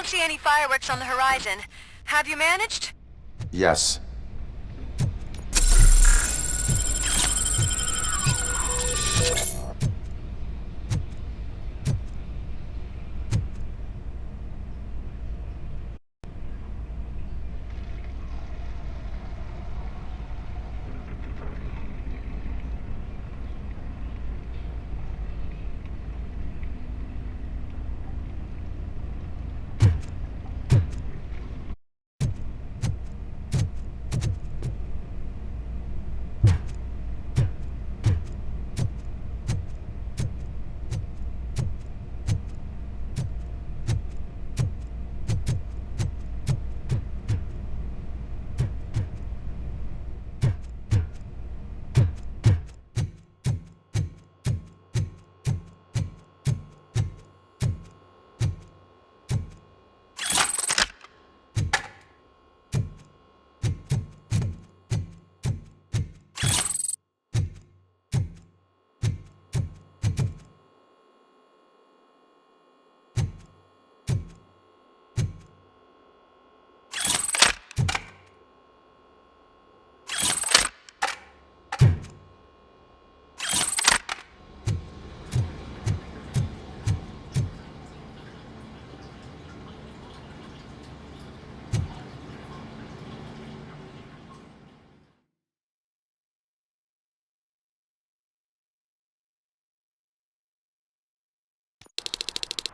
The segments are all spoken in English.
don't see any fireworks on the horizon. Have you managed? Yes.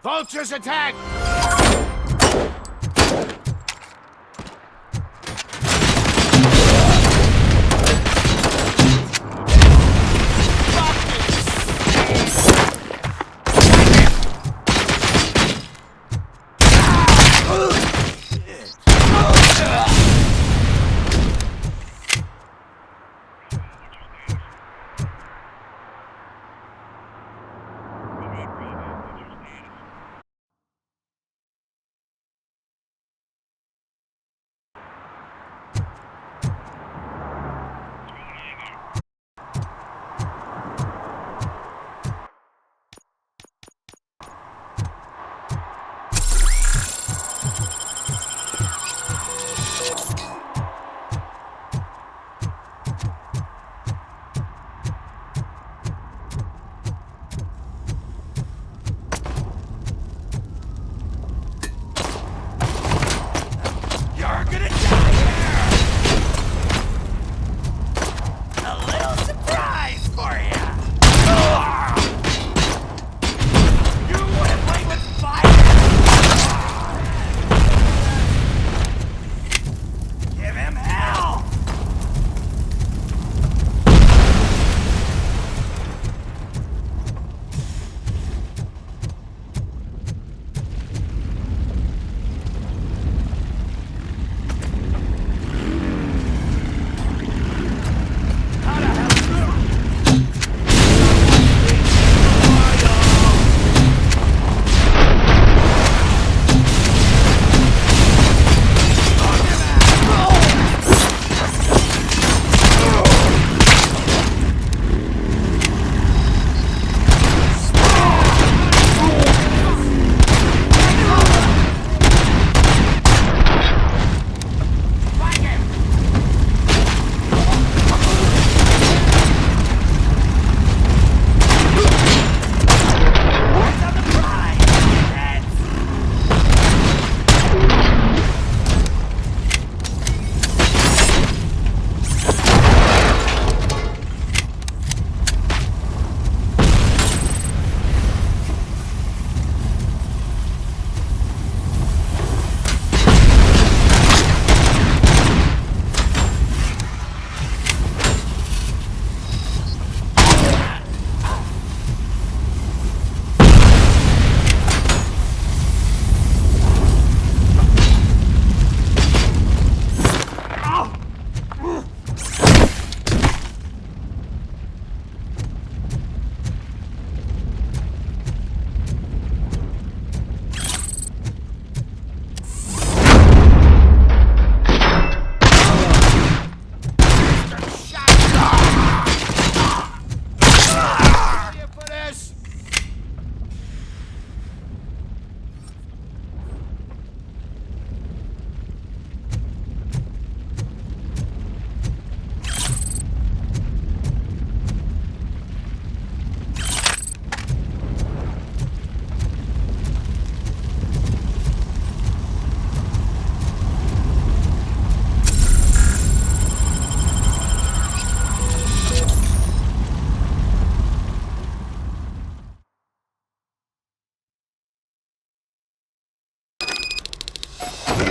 Vultures attack!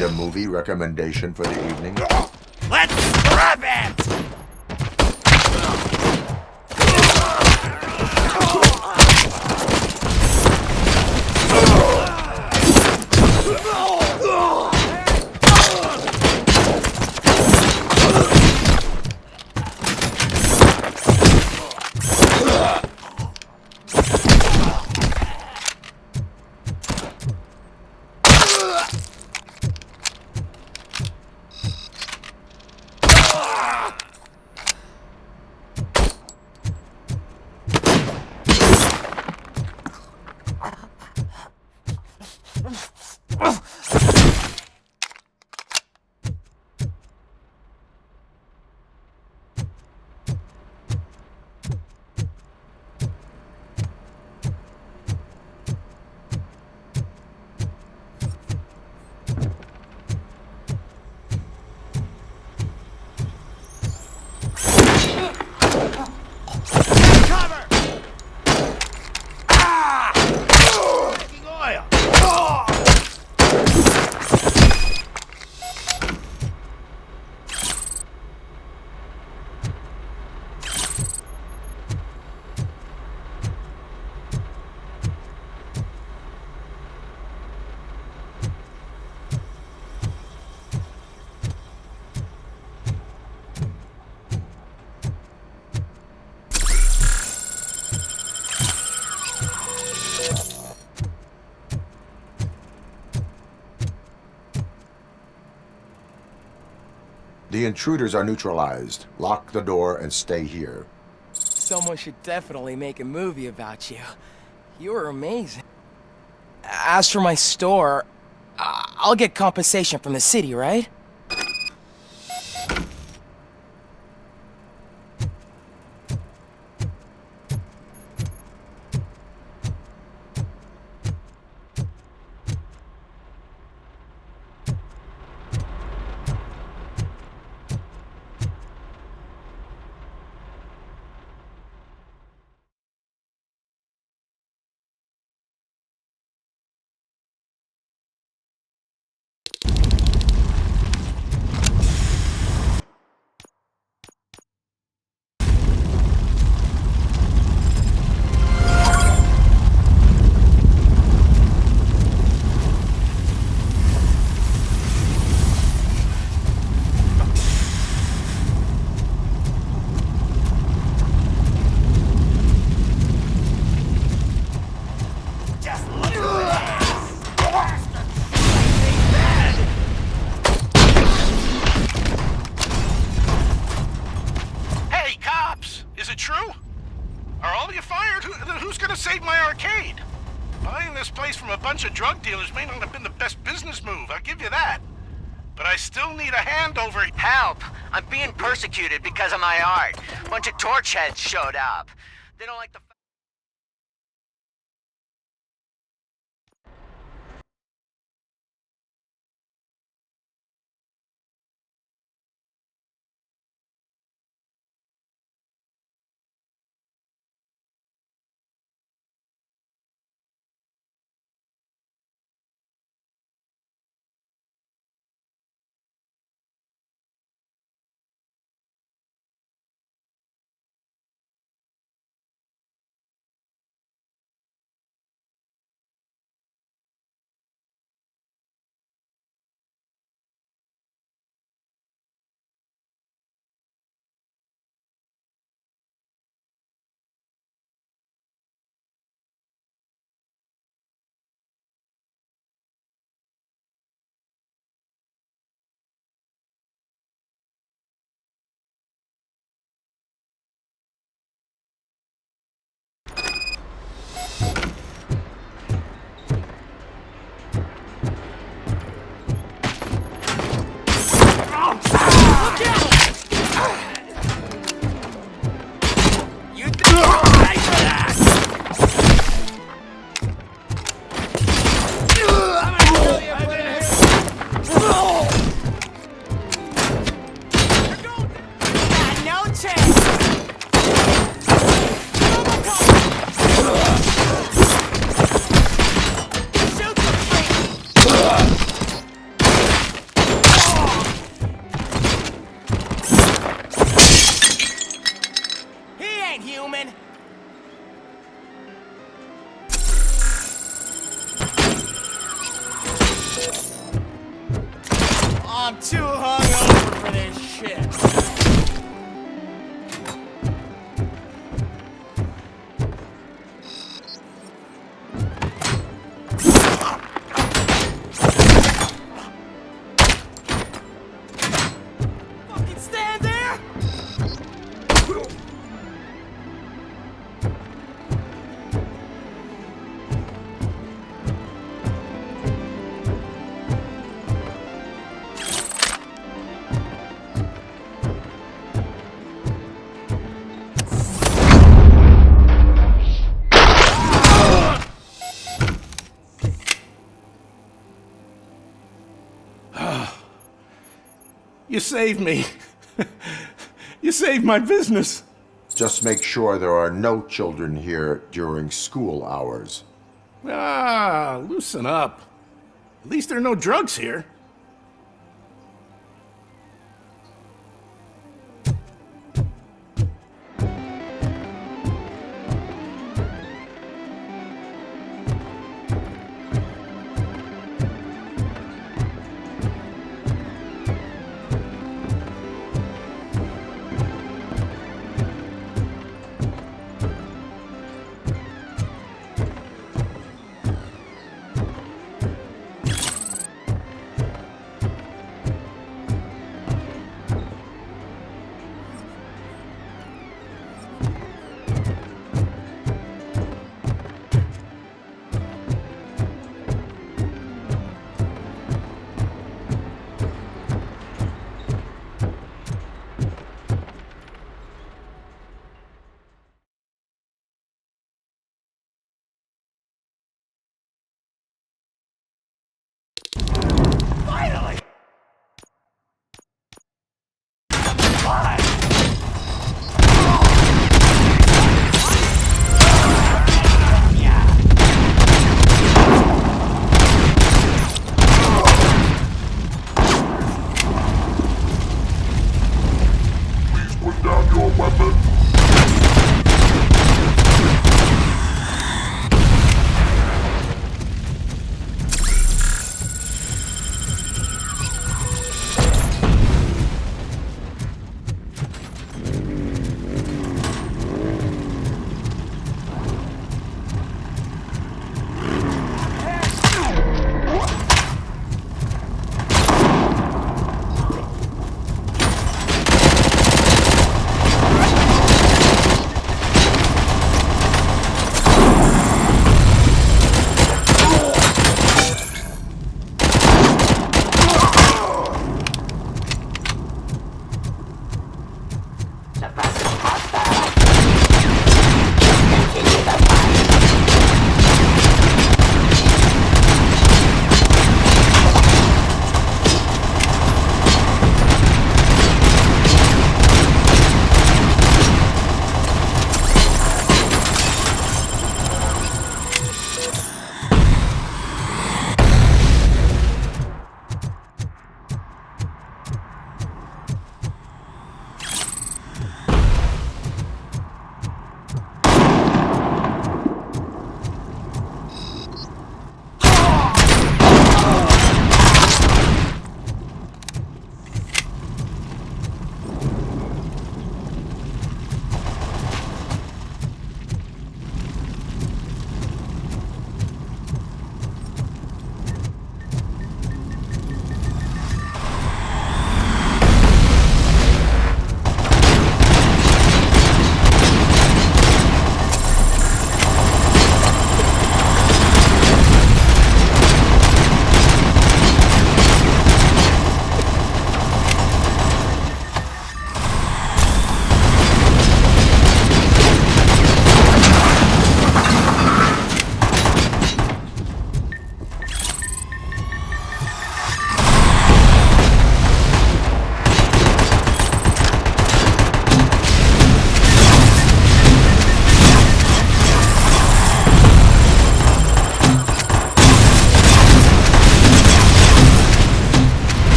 Need a movie recommendation for the evening? Let's grab it! The intruders are neutralized. Lock the door and stay here. Someone should definitely make a movie about you. You were amazing. As for my store, I'll get compensation from the city, right? Hey, cops! Is it true? Are all of you fired? Who's gonna save my arcade? Buying this place from a bunch of drug dealers may not have been the best business move, I'll give you that. But I still need a hand over... Help! I'm being persecuted because of my art. Bunch of torch heads showed up. They don't like the... I'm too hungover for this shit. Fucking stand there! You saved me. You saved my business. Just make sure there are no children here during school hours. Ah, loosen up. At least there are no drugs here.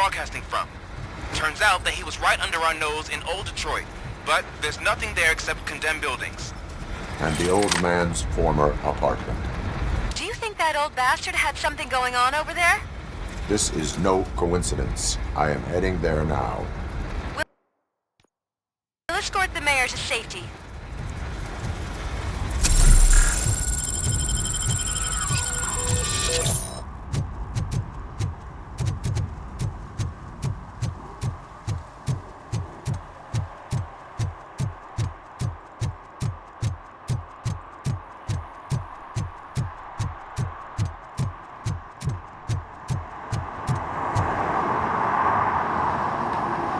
broadcasting from. Turns out that he was right under our nose in old Detroit, but there's nothing there except condemned buildings. And the old man's former apartment. Do you think think that old bastard had something going on over there? This is no coincidence. I am heading there now. We'll escort the mayor to safety.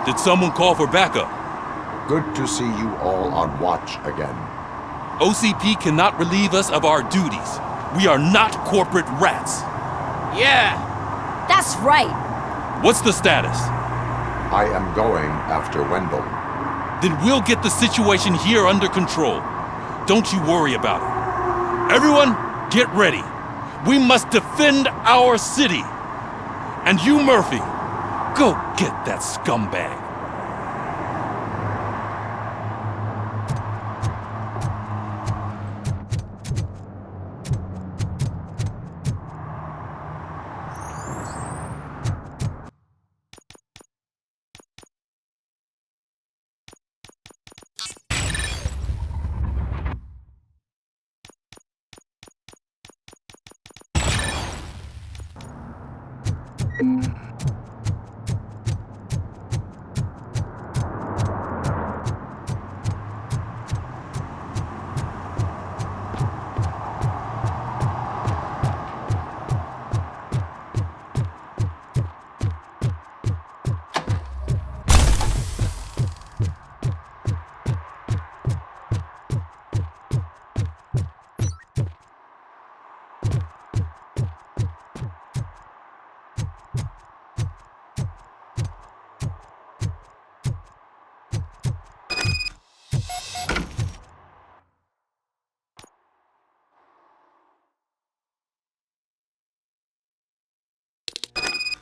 Did someone call for backup? Good to see you all on watch again. OCP cannot relieve us of our duties. We are not corporate rats. Yeah! That's right. What's the status? I am going after Wendell. Then we'll get the situation here under control. Don't you worry about it. Everyone, get ready. We must defend our city. And you, Murphy, go get that scumbag.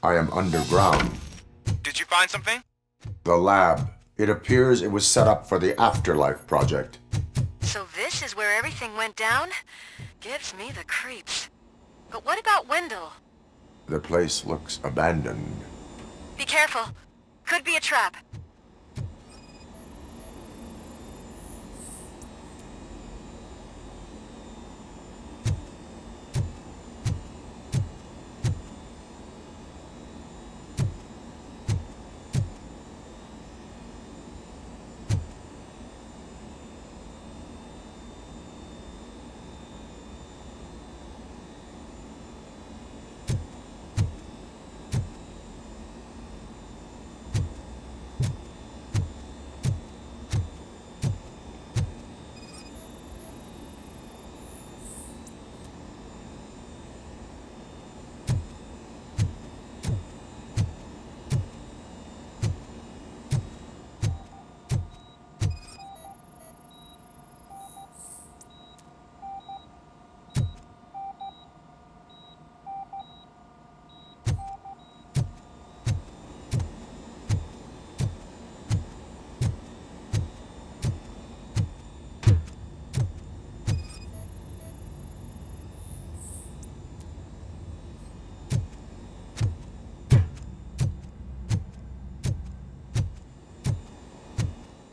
I am underground. Did you find something? The lab. It appears it was set up for the Afterlife project. So this is where everything went down? Gives me the creeps. But what about Wendell? The place looks abandoned. Be careful. Could be a trap.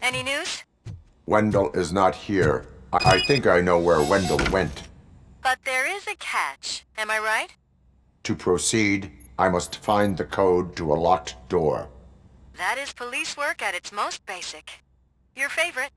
Any news? Wendell is not here. I think I know where Wendell went. But there is a catch. Am I right? To proceed, I must find the code to a locked door. That is police work at its most basic. Your favorite.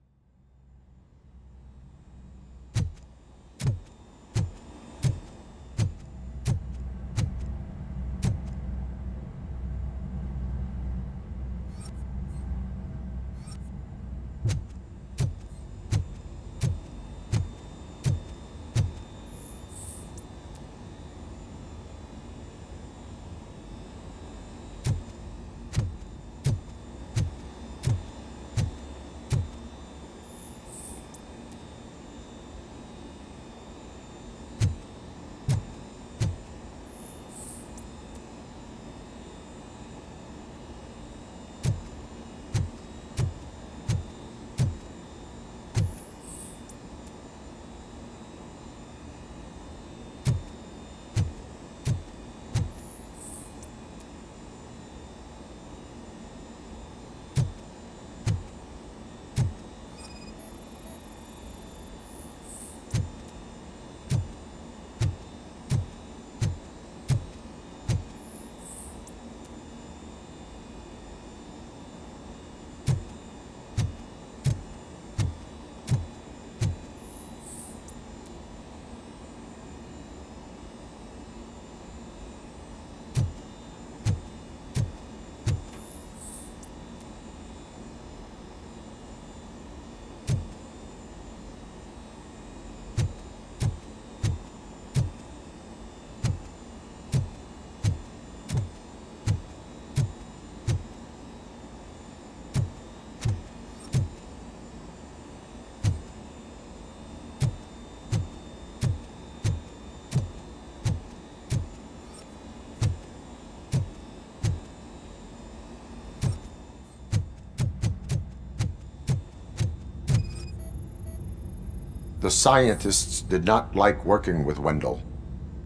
The scientists did not like working with Wendell.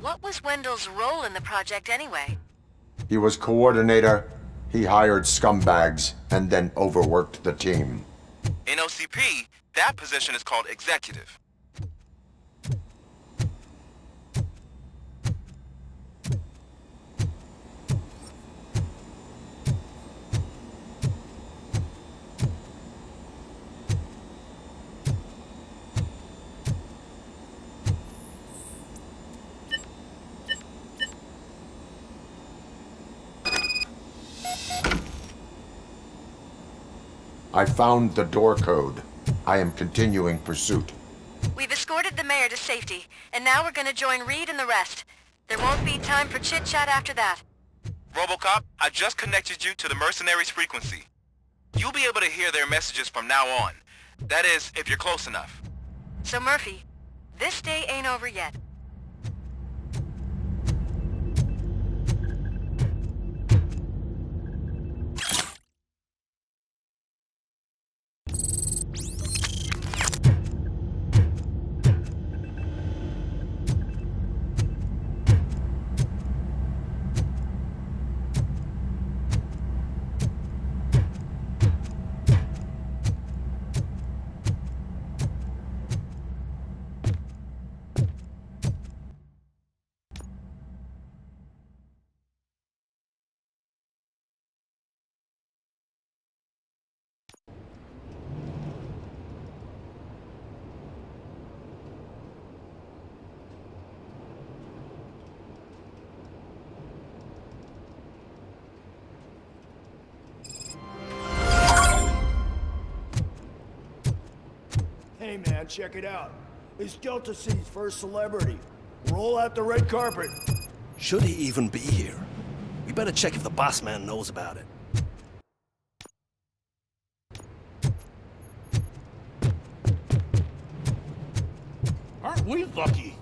What was Wendell's role in the project anyway? He was coordinator, he hired scumbags, and then overworked the team. In OCP, that position is called executive. I found the door code. I am continuing pursuit. We've escorted the mayor to safety, and now we're gonna join Reed and the rest. There won't be time for chit-chat after that. Robocop, I just connected you to the mercenaries' frequency. You'll be able to hear their messages from now on. That is, if you're close enough. So Murphy, this day ain't over yet. Hey man, check it out. It's Delta City's first celebrity. Roll out the red carpet. Should he even be here? We better check if the boss man knows about it. Aren't we lucky?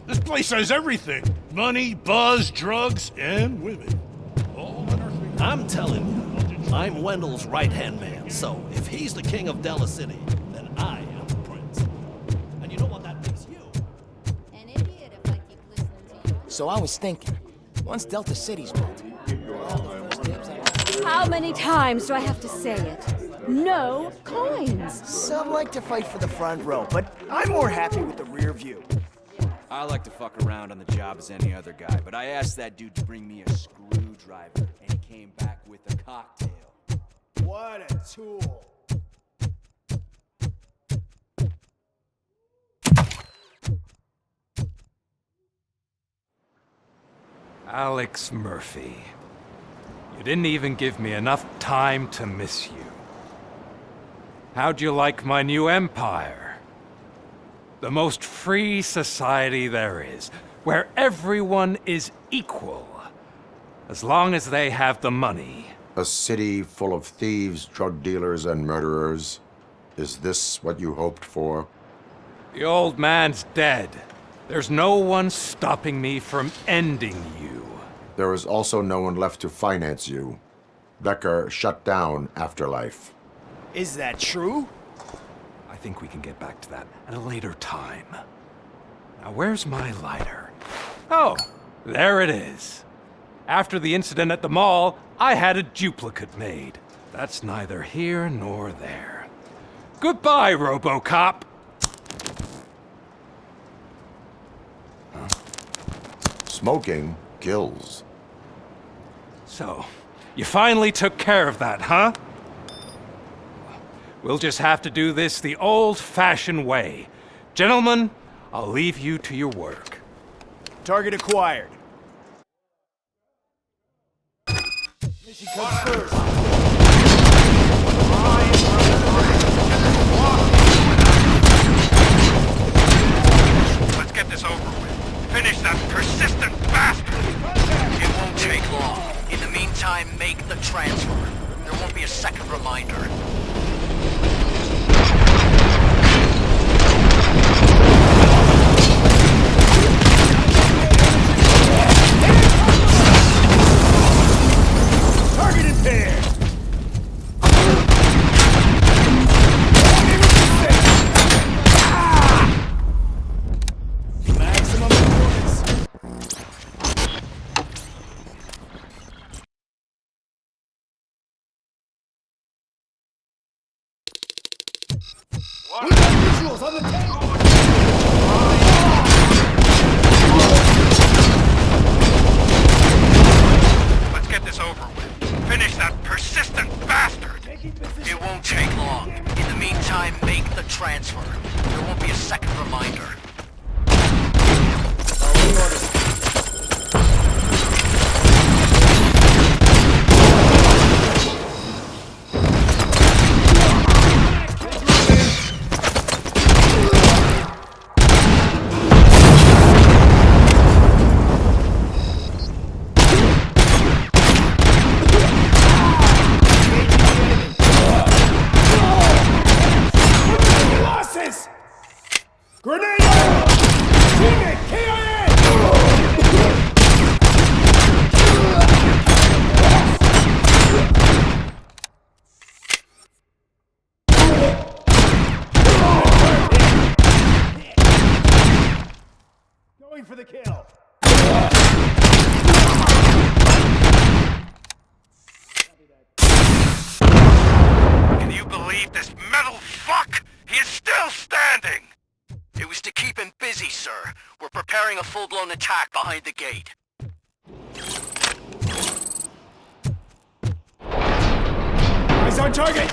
This place has everything. Money, buzz, drugs, and women. All in our fingertips. I'm telling you, I'm Wendell's right-hand man, so if he's the king of Delta City, then I am the prince. And you know what that makes you? An idiot if I keep listening to you. So I was thinking, once Delta City's built, How many times do I have to say it? No coins. Some like to fight for the front row, but I'm more happy with the rear view. I like to fuck around on the job as any other guy, but I asked that dude to bring me a screwdriver, and he came back with a cocktail. What a tool. Alex Murphy. You didn't even give me enough time to miss you. How'd you like my new empire? The most free society there is, where everyone is equal, as long as they have the money. A city full of thieves, drug dealers, and murderers. Is this what you hoped for? The old man's dead. There's no one stopping me from ending you. There is also no one left to finance you. Becker shut down Afterlife. Is that true? I think we can get back to that at a later time. Now, where's my lighter? Oh, there it is. After the incident at the mall, I had a duplicate made. That's neither here nor there. Goodbye, Robocop! Smoking kills. So, you finally took care of that, huh? We'll just have to do this the old-fashioned way. Gentlemen, I'll leave you to your work. Target acquired. Mission comes first. Let's get this over with. Finish that persistent bastard! It won't take long. In the meantime, make the transfer. There won't be a second reminder. Target impaired. We got visuals on the tape! Let's get this over with. Finish that persistent bastard! It won't take long. In the meantime, make the transfer. There won't be a second reminder. Grenade! Teammate, KIA! Going for the kill. Can you believe this metal fuck? He is still standing! It was to keep him busy, sir. We're preparing a full-blown attack behind the gate. Eyes on target!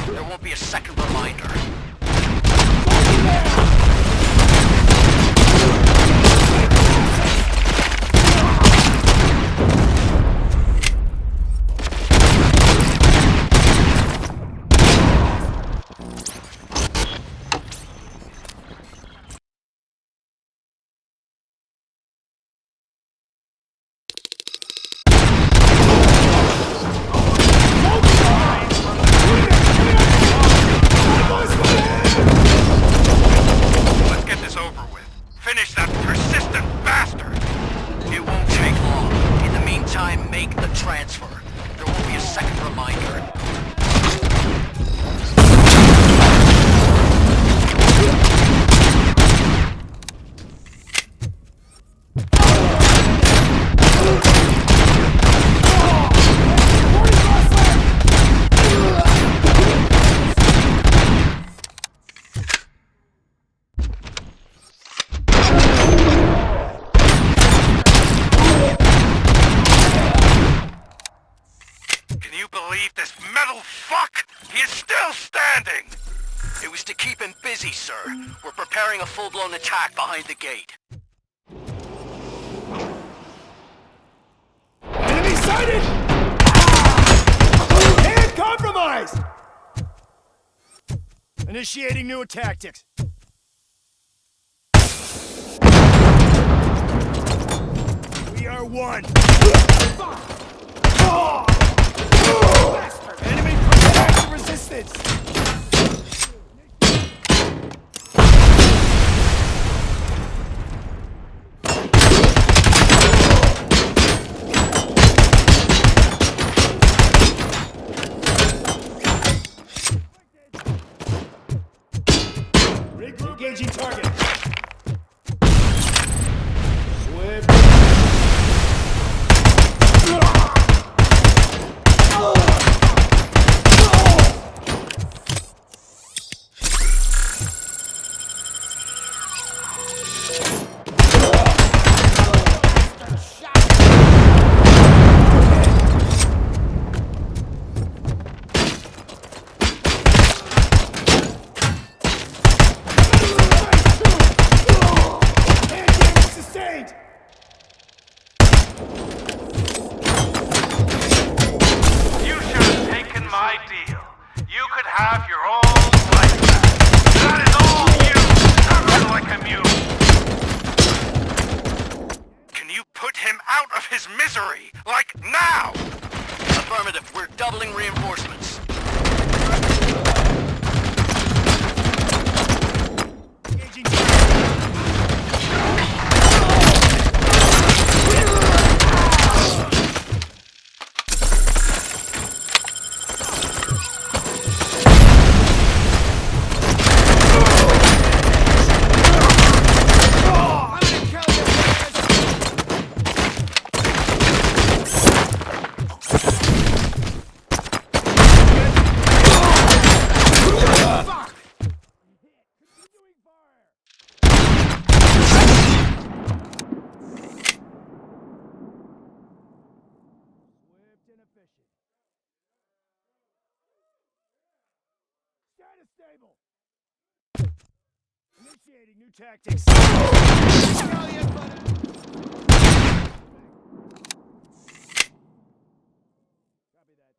There won't be a second reminder. It was to keep him busy, sir. We're preparing a full-blown attack behind the gate. Enemy sighted! And compromised! Initiating new tactics. We are one. Enemy protect resistance. Engaging target. Swift. his misery, like now! Affirmative, we're doubling reinforcements. Status stable. Initiating new tactics. Copy that.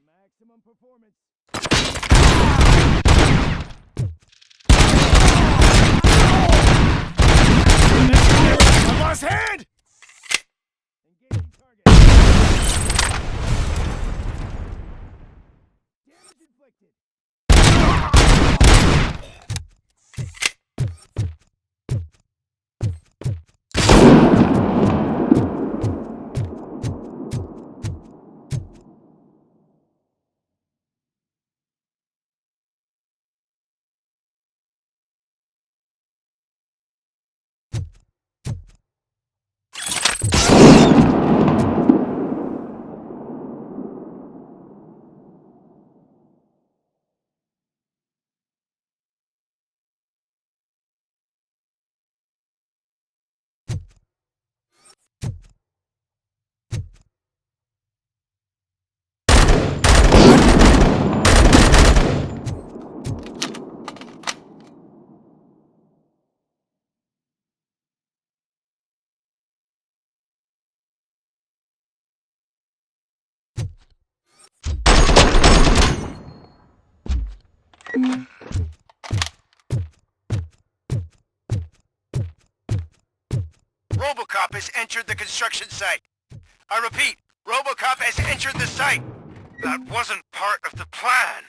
Maximum performance. I lost hand! Engaging target. Damage inflicted. Robocop has entered the construction site. I repeat, Robocop has entered the site. That wasn't part of the plan.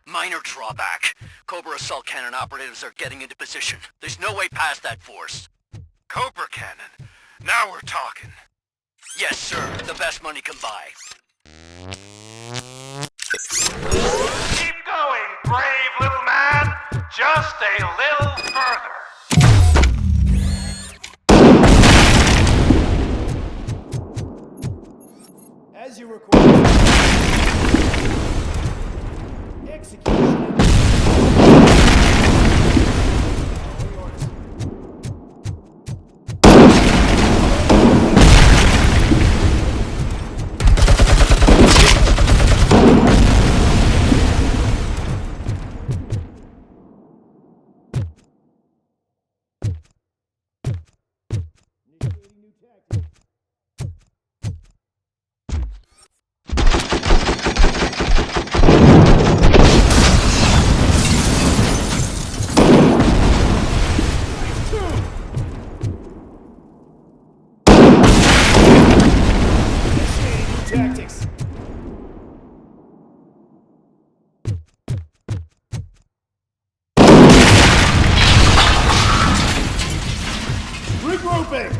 Minor drawback. Cobra assault cannon operatives are getting into position. There's no way past that force. Cobra cannon. Now we're talking. Yes, sir. The best money can buy. Keep going, brave little man. Just a little further. As you require. Execution. Initiating new tactics. Tactics. Regrouping.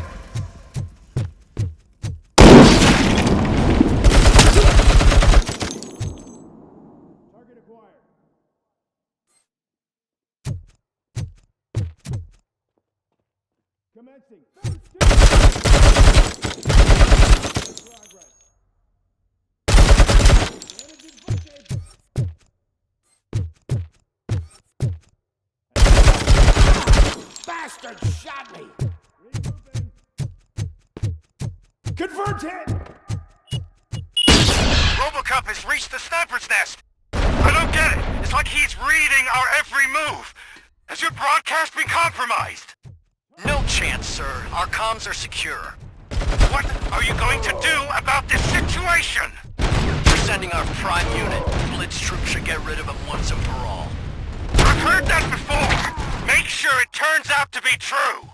Target acquired. Commencing. Progress. Bastard shot me! Confirmed hit! Robocop has reached the sniper's nest. I don't get it. It's like he's reading our every move. Has your broadcast been compromised? No chance, sir. Our comms are secure. What are you going to do about this situation? We're sending our prime unit. its troops should get rid of him once and for all. I've heard that before! Make sure it turns out to be true!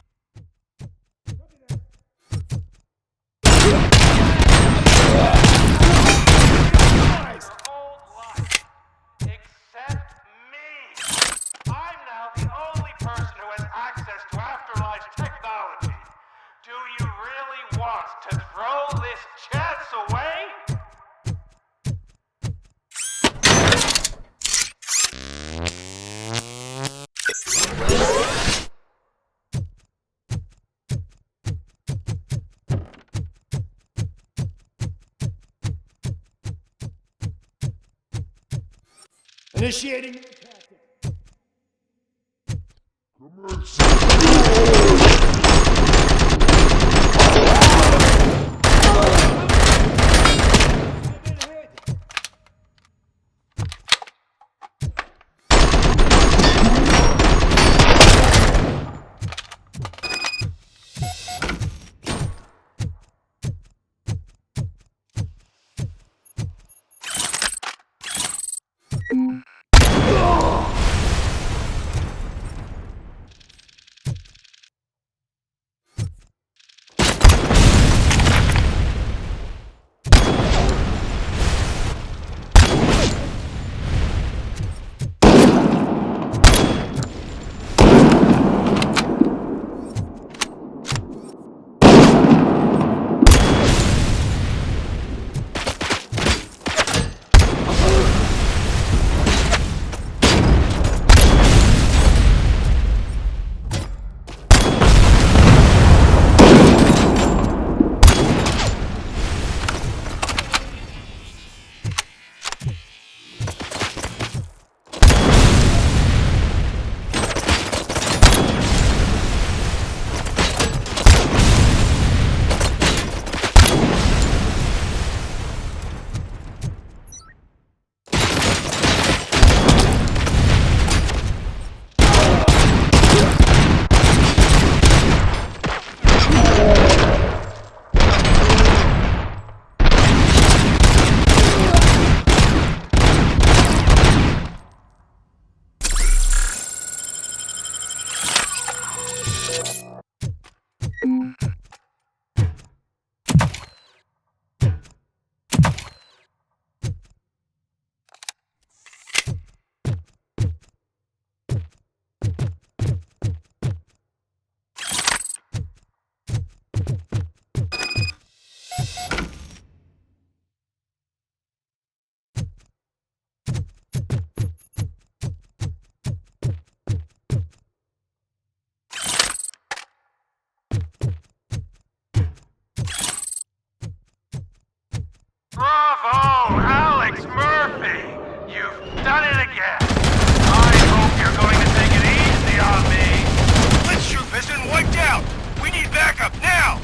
Initiating. Bravo, Alex Murphy! You've done it again! I hope you're going to take it easy on me! This troop has been wiped out! We need backup now!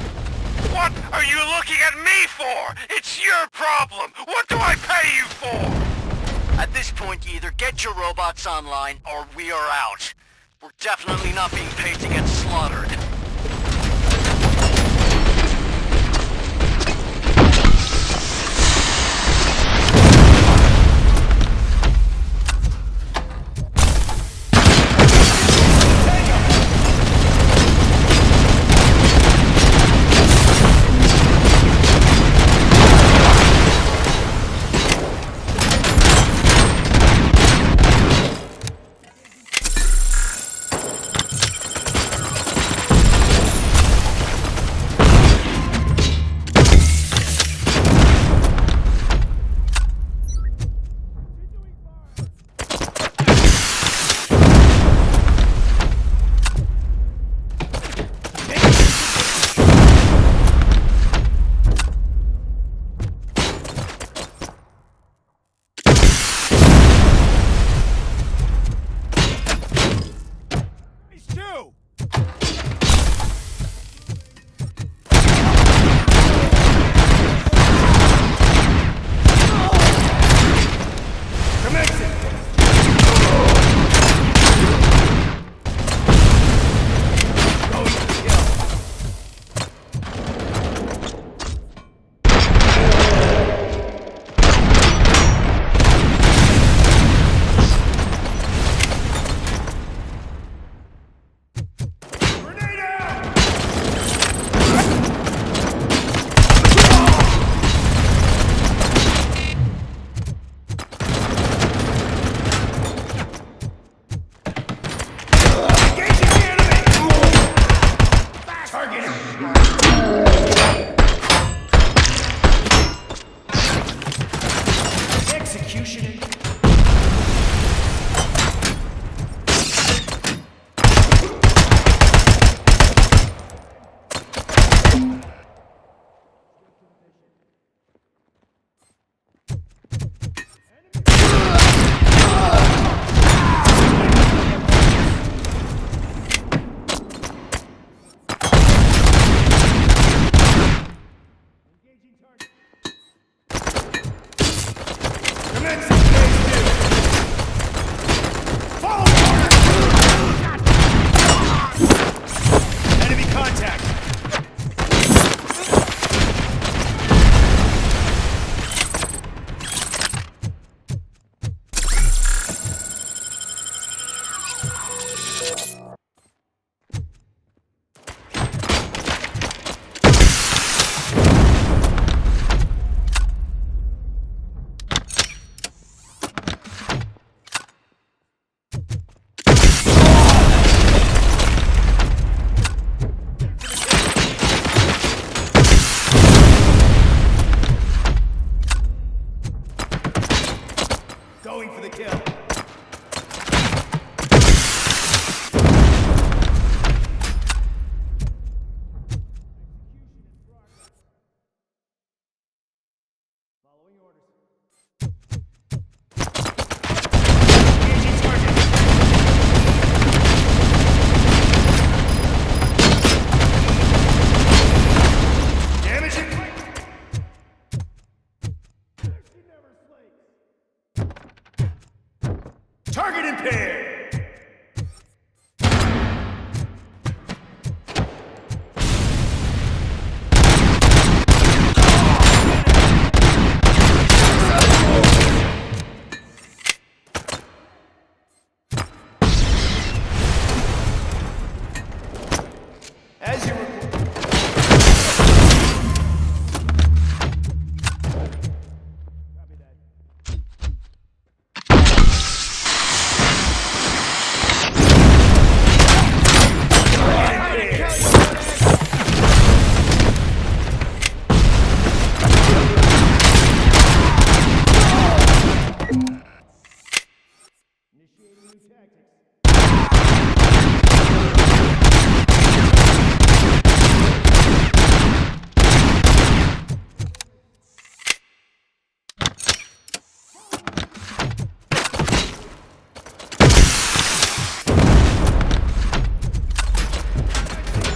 What are you looking at me for? It's your problem! What do I pay you for? At this point, you either get your robots online, or we are out. We're definitely not being paid to get slaughtered. Commencing phase 2. Follow orders! Enemy contact! Going for the kill. Following orders. Engaging target. Damaging. Target impaired! As you report. Copy that. Initiating new tactics.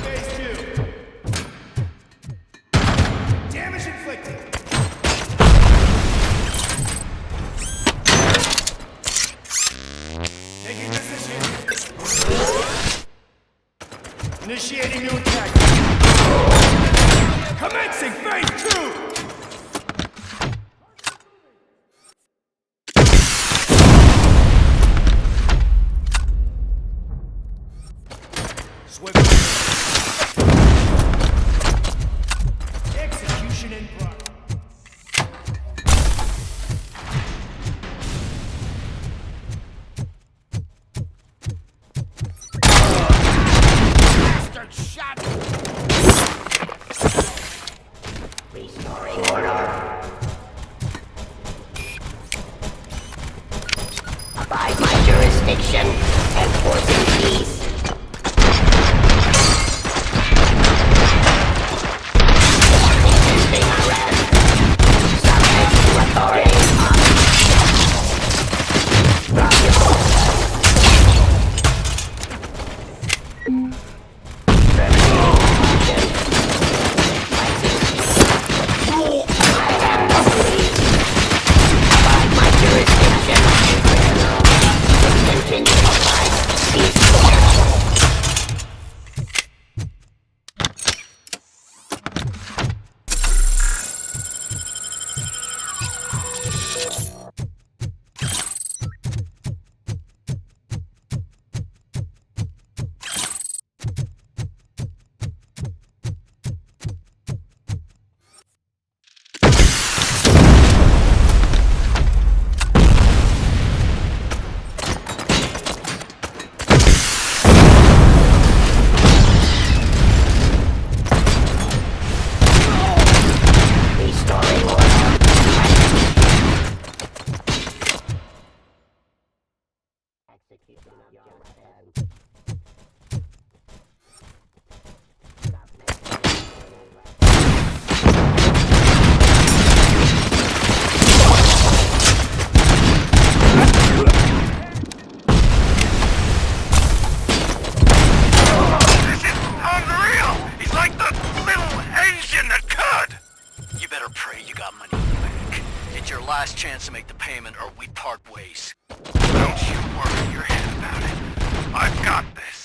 Phase 2. Damage inflicted. Taking position. Initiating new attack. Commencing phase 2. Swift. Execution in progress. Bastard shot! Restoring order. Abide my jurisdiction, enforcing peace. Resisting arrest. Subject to authority. Abide my jurisdiction. Continue to fight peace. or we part ways. Don't you worry your head about it. I've got this.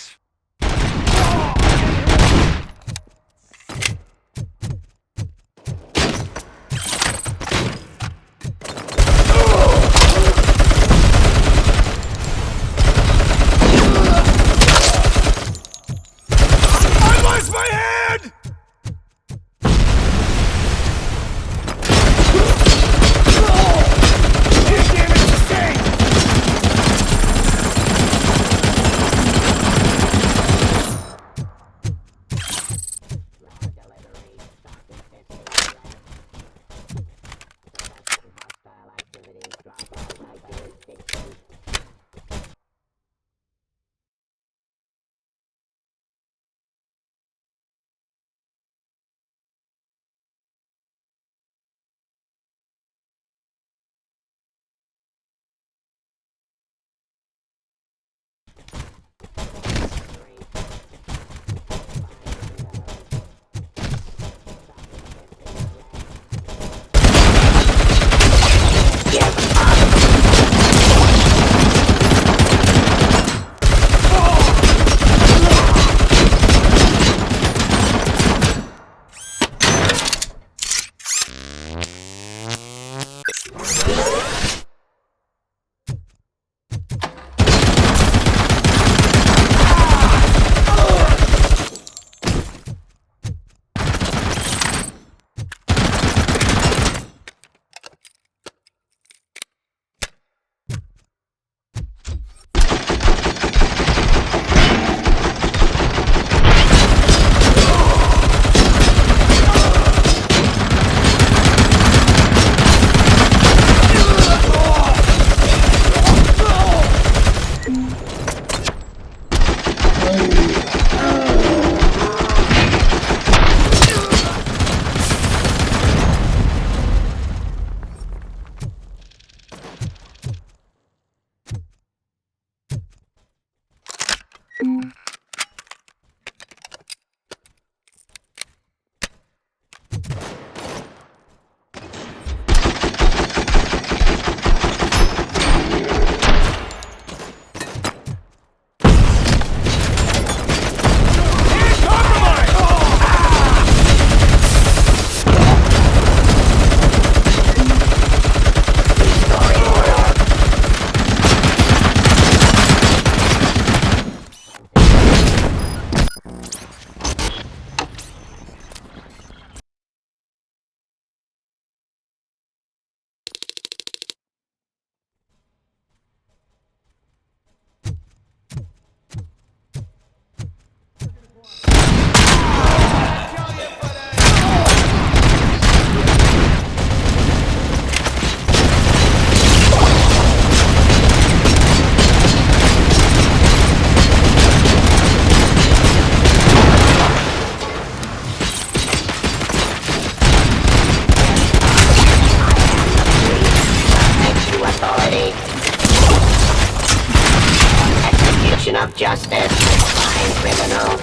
of justice, fine criminals.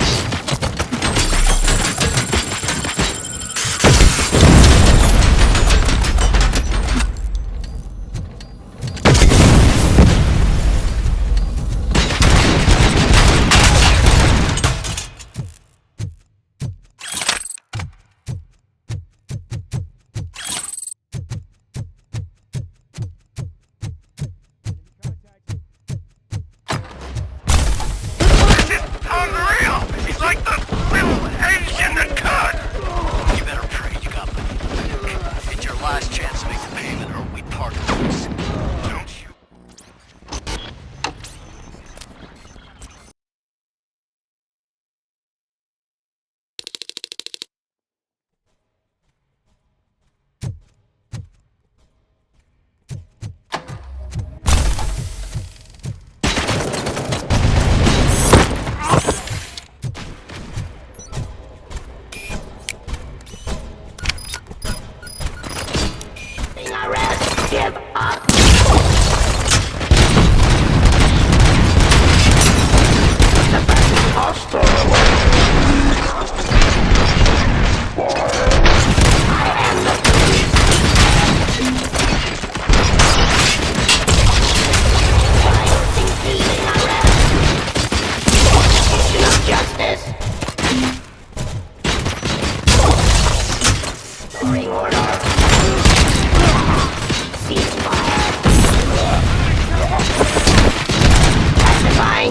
Unreal! He's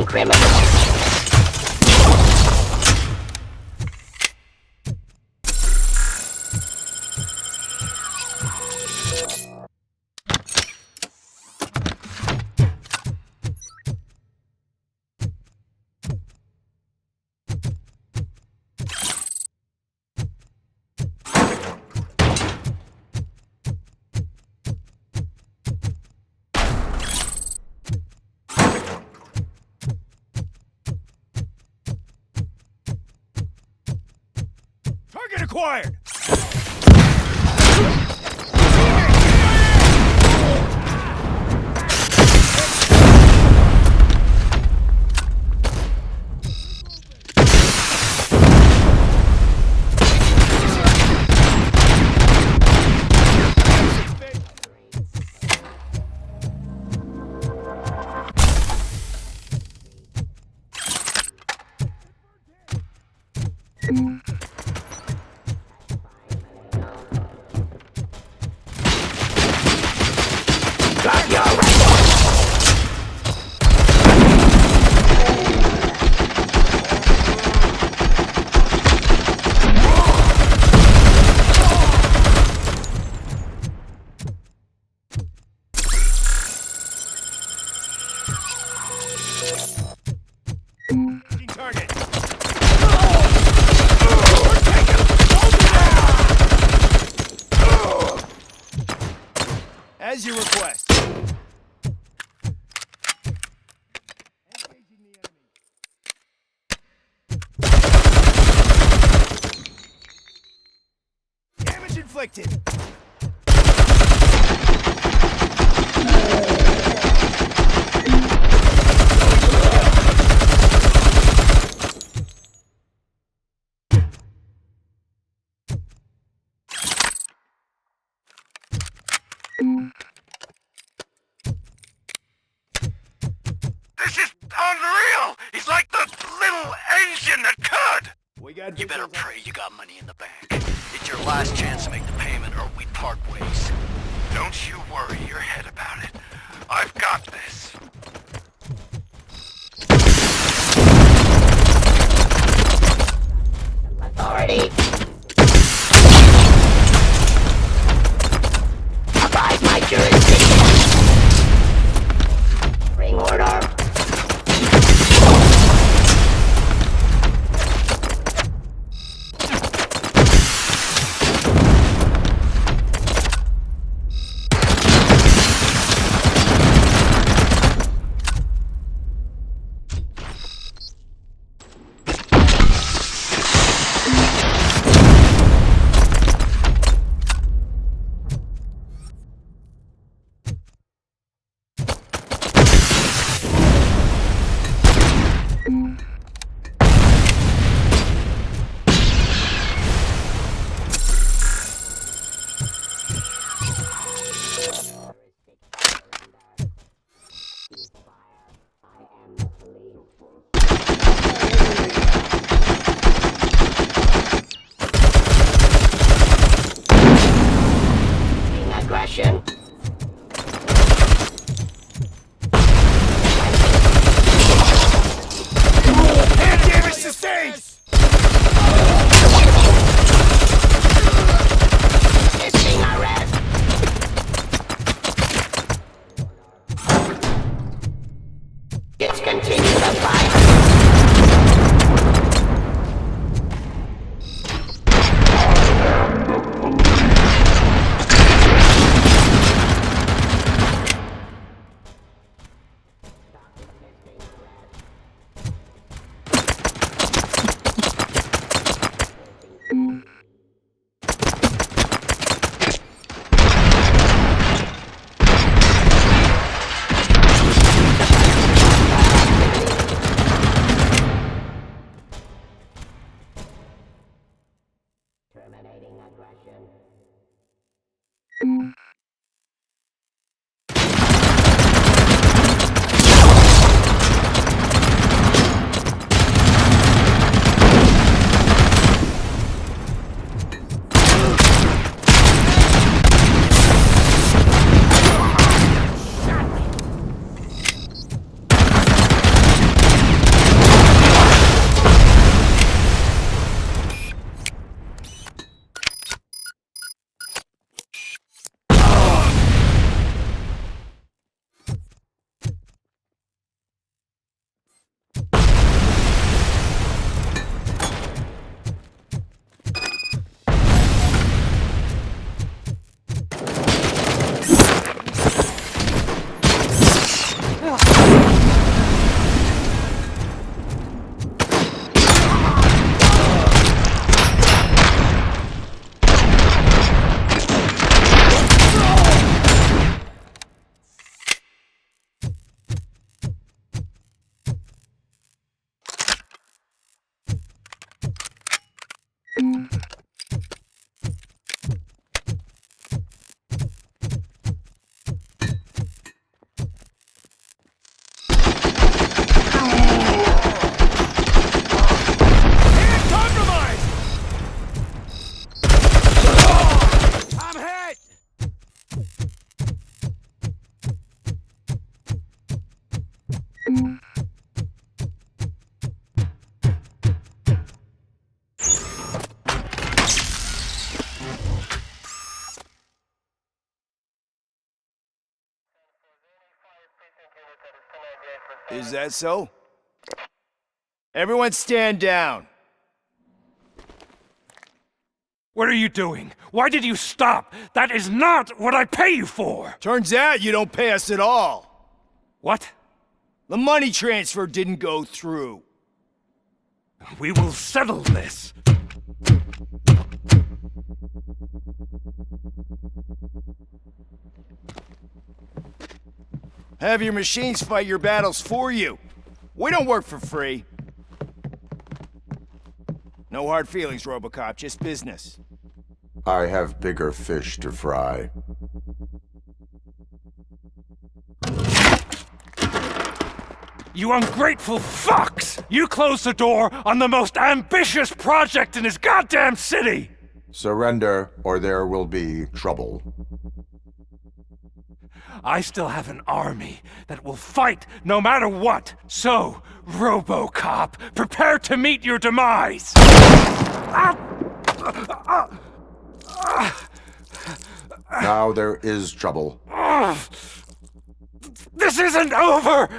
criminals. Target acquired! Got your rifle! Target! As you request. Damage inflicted. This is unreal! He's like the little engine that could! We got You better pray you got money in the bank. It's your last chance to make the payment or we part ways. Don't you worry your head about it. I've got this. Authority. Abide my jurisdiction. Bring order. Aggression. Hand damage sustained! Resisting arrest. Discontinue the fight. Is that so? Everyone stand down. What are you doing? Why did you stop? That is not what I pay you for! Turns out you don't pay us at all. What? The money transfer didn't go through. We will settle this. Have your machines fight your battles for you. We don't work for free. No hard feelings, Robocop, just business. I have bigger fish to fry. You ungrateful fucks! You closed the door on the most ambitious project in this goddamn city! Surrender, or there will be trouble. I still have an army that will fight no matter what. So, Robocop, prepare to meet your demise! Now there is trouble. This isn't over!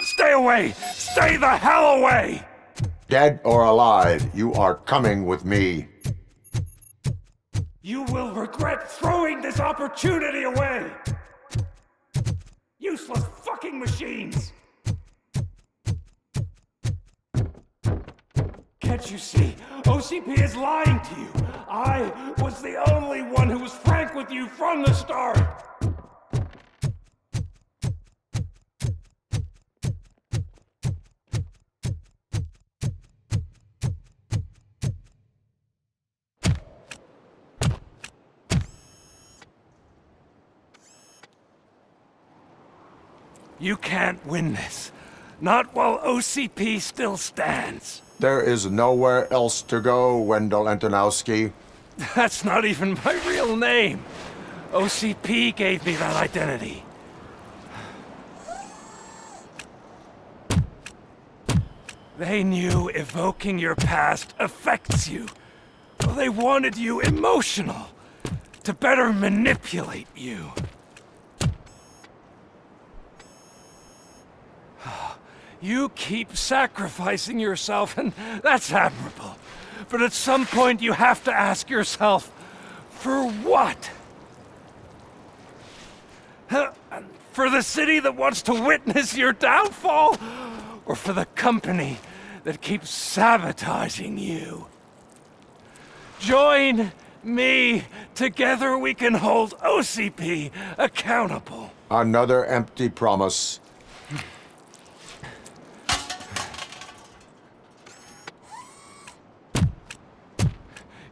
Stay away! Stay the hell away! Dead or alive, you are coming with me. You will regret throwing this opportunity away! Useless fucking machines! Can't you see? OCP is lying to you! I was the only one who was frank with you from the start! You can't win this. Not while OCP still stands. There is nowhere else to go, Wendell Antonowski. That's not even my real name. OCP gave me that identity. They knew evoking your past affects you. Well, they wanted you emotional, to better manipulate you. You keep sacrificing yourself, and that's admirable. But at some point you have to ask yourself, for what? For the city that wants to witness your downfall? Or for the company that keeps sabotaging you? Join me. Together we can hold OCP accountable. Another empty promise.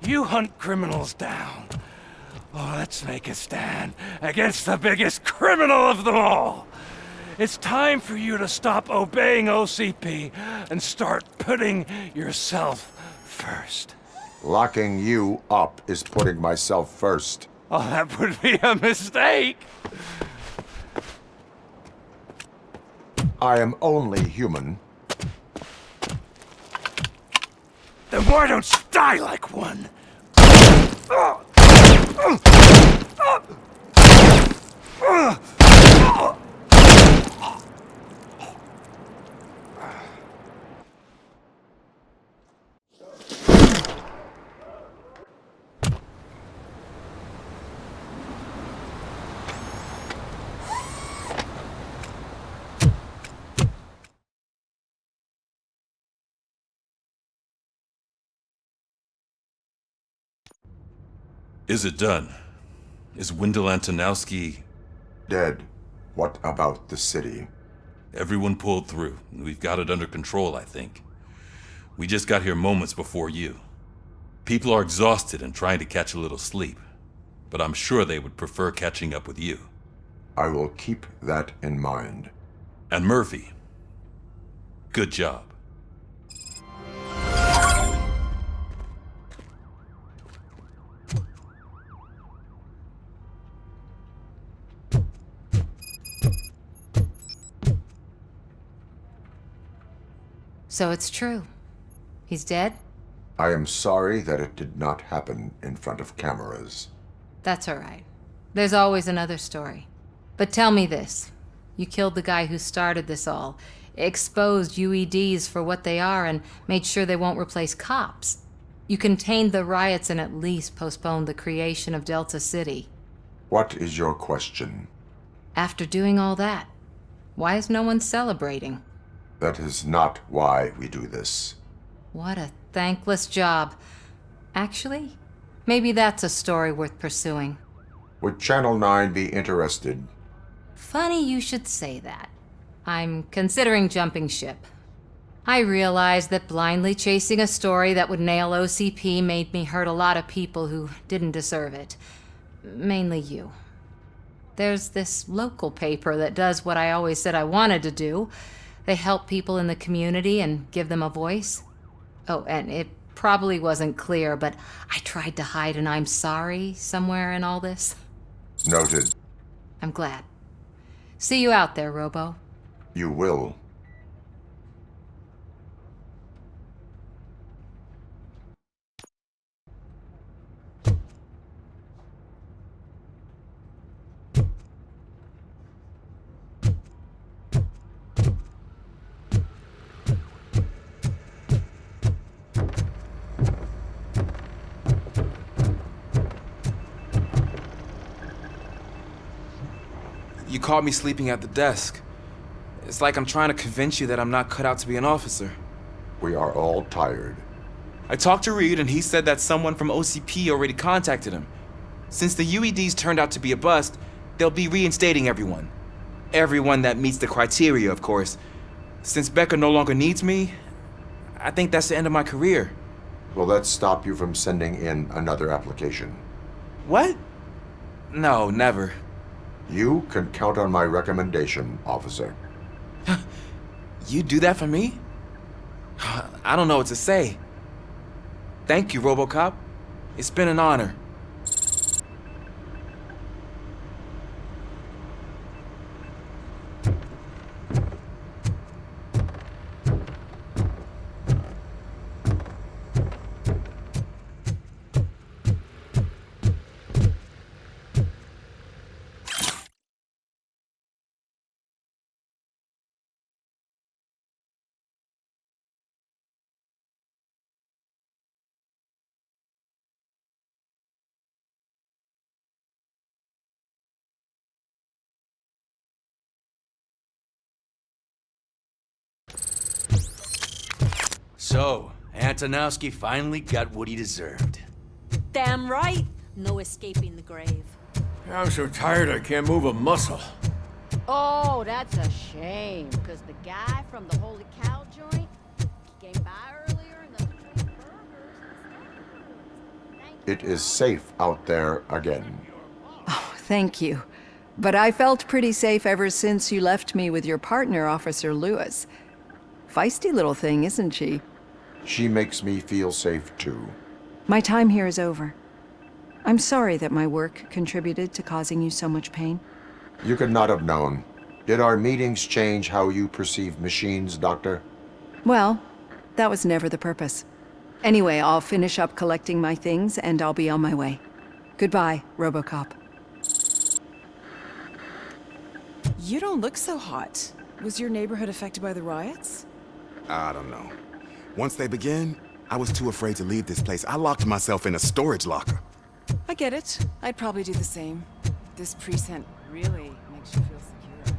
You hunt criminals down. Oh, let's make a stand against the biggest criminal of them all. It's time for you to stop obeying OCP and start putting yourself first. Locking you up is putting myself first. Oh, that would be a mistake. I am only human. Then why don't you die like one? Is it done? Is Wendell Antonowski... dead? What about the city? Everyone pulled through. We've got it under control, I think. We just got here moments before you. People are exhausted and trying to catch a little sleep. But I'm sure they would prefer catching up with you. I will keep that in mind. And Murphy, good job. So it's true. He's dead? I am sorry that it did not happen in front of cameras. That's all right. There's always another story. But tell me this. You killed the guy who started this all, exposed UEDs for what they are, and made sure they won't replace cops. You contained the riots and at least postponed the creation of Delta City. What is your question? After doing all that, why is no one celebrating? That is not why we do this. What a thankless job. Actually, maybe that's a story worth pursuing. Would Channel 9 be interested? Funny you should say that. I'm considering jumping ship. I realized that blindly chasing a story that would nail OCP made me hurt a lot of people who didn't deserve it. Mainly you. There's this local paper that does what I always said I wanted to do. They help people in the community and give them a voice. Oh, and it probably wasn't clear, but I tried to hide an I'm sorry somewhere in all this. Noted. I'm glad. See you out there, Robo. You will. You caught me sleeping at the desk. It's like I'm trying to convince you that I'm not cut out to be an officer. We are all tired. I talked to Reed and he said that someone from OCP already contacted him. Since the UEDs turned out to be a bust, they'll be reinstating everyone. Everyone that meets the criteria, of course. Since Becca no longer needs me, I think that's the end of my career. Will that stop you from sending in another application? What? No, never. You can count on my recommendation, officer. You do that for me? I don't know what to say. Thank you, Robocop. It's been an honor. So, Antonowski finally got what he deserved. Damn right. No escaping the grave. I'm so tired I can't move a muscle. Oh, that's a shame, because the guy from the Holy Cow joint came by earlier and the It is safe out there again. Oh, thank you. But I felt pretty safe ever since you left me with your partner, Officer Lewis. Feisty little thing, isn't she? She makes me feel safe too. My time here is over. I'm sorry that my work contributed to causing you so much pain. You could not have known. Did our meetings change how you perceive machines, Doctor? Well, that was never the purpose. Anyway, I'll finish up collecting my things and I'll be on my way. Goodbye, Robocop. You don't look so hot. Was your neighborhood affected by the riots? I don't know. Once they began, I was too afraid to leave this place. I locked myself in a storage locker. I get it. I'd probably do the same. This precinct really makes you feel secure.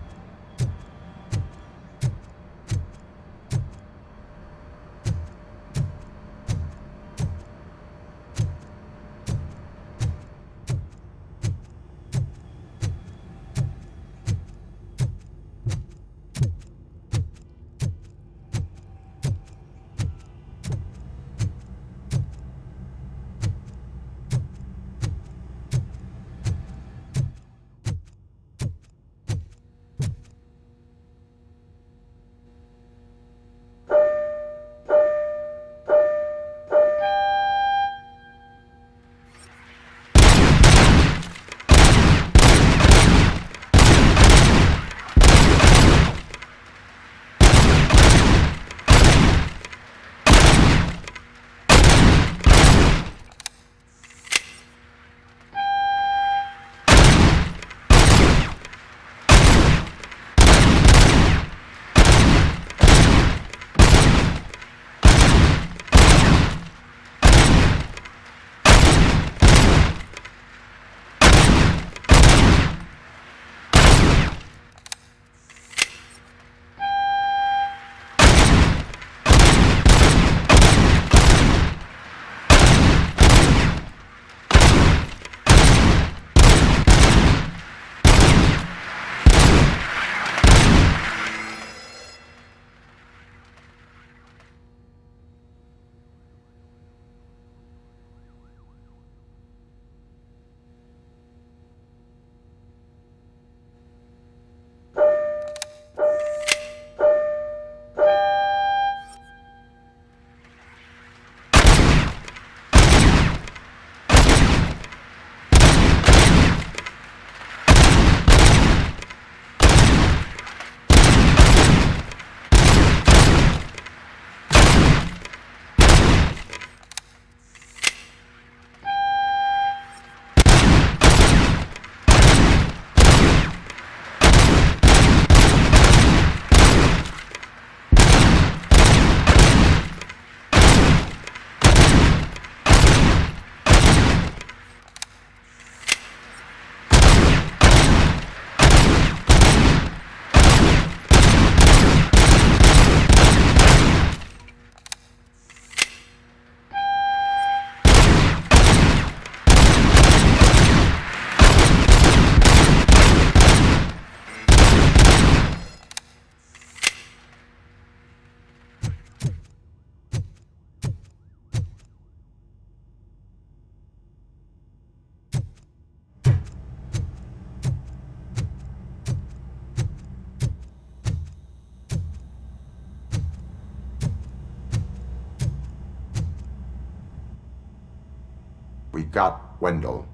we got Wendell.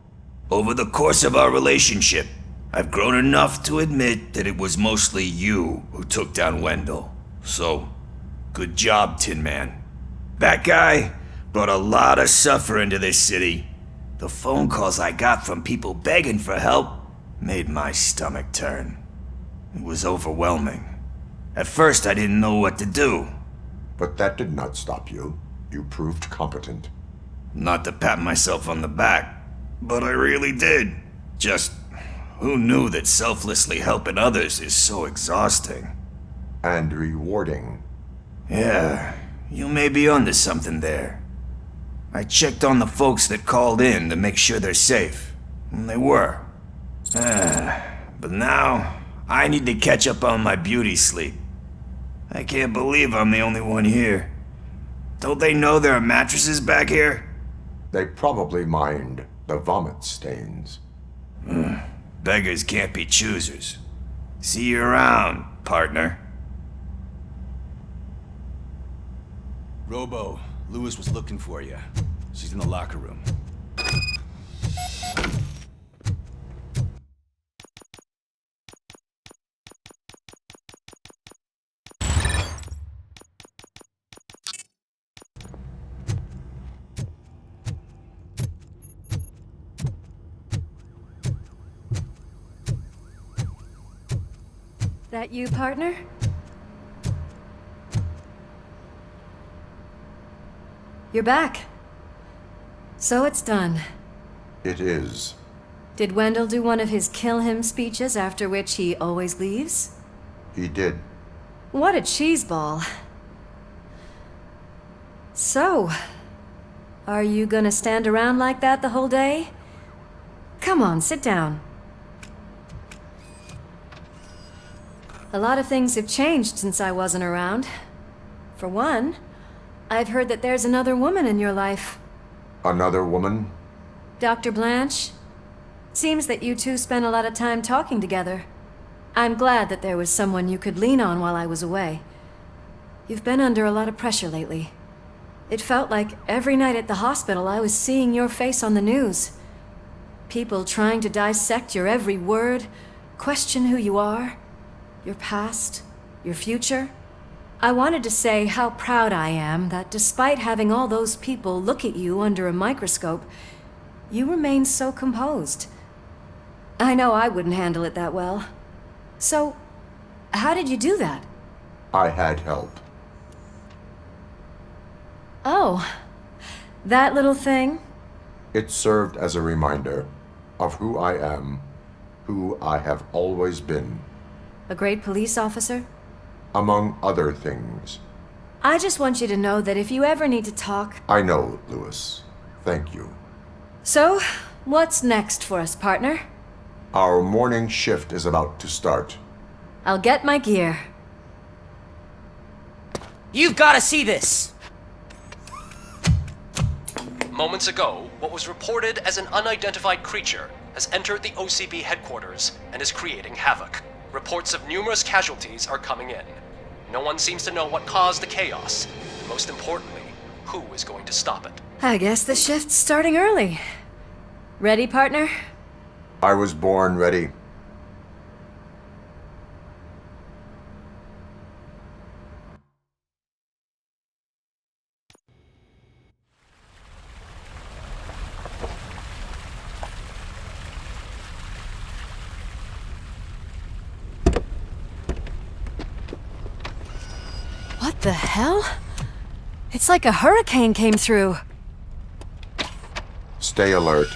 Over the course of our relationship, I've grown enough to admit that it was mostly you who took down Wendell. So, good job, Tin Man. That guy brought a lot of suffering to this city. The phone calls I got from people begging for help made my stomach turn. It was overwhelming. At first, I didn't know what to do. But that did not stop you. You proved competent. Not to pat myself on the back, but I really did. Just, who knew that selflessly helping others is so exhausting? And rewarding. Yeah, you may be onto something there. I checked on the folks that called in to make sure they're safe, and they were. But now, I need to catch up on my beauty sleep. I can't believe I'm the only one here. Don't they know there are mattresses back here? They probably mind the vomit stains. Beggars can't be choosers. See you around, partner. Robo, Lewis was looking for you. She's in the locker room. That you, partner? You're back. So it's done. It is. Did Wendell do one of his kill him speeches after which he always leaves? He did. What a cheeseball. So, are you gonna stand around like that the whole day? Come on, sit down. A lot of things have changed since I wasn't around. For one, I've heard that there's another woman in your life. Another woman? Dr. Blanche? Seems that you two spent a lot of time talking together. I'm glad that there was someone you could lean on while I was away. You've been under a lot of pressure lately. It felt like every night at the hospital I was seeing your face on the news. People trying to dissect your every word, question who you are, your past, your future. I wanted to say how proud I am that despite having all those people look at you under a microscope, you remain so composed. I know I wouldn't handle it that well. So, how did you do that? I had help. Oh, that little thing? It served as a reminder of who I am, who I have always been. A great police officer? Among other things. I just want you to know that if you ever need to talk... I know, Lewis. Thank you. So, what's next for us, partner? Our morning shift is about to start. I'll get my gear. You've got to see this! Moments ago, what was reported as an unidentified creature has entered the OCB headquarters and is creating havoc. Reports of numerous casualties are coming in. No one seems to know what caused the chaos, and most importantly, who is going to stop it. I guess the shift's starting early. Ready, partner? I was born ready. What the hell? It's like a hurricane came through. Stay alert.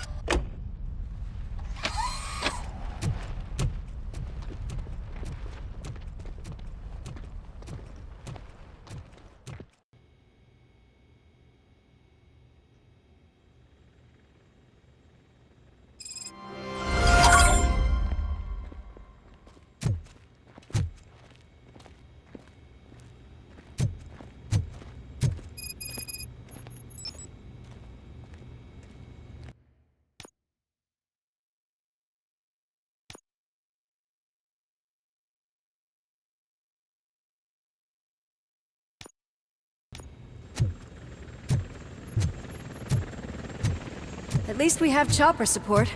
At least we have chopper support.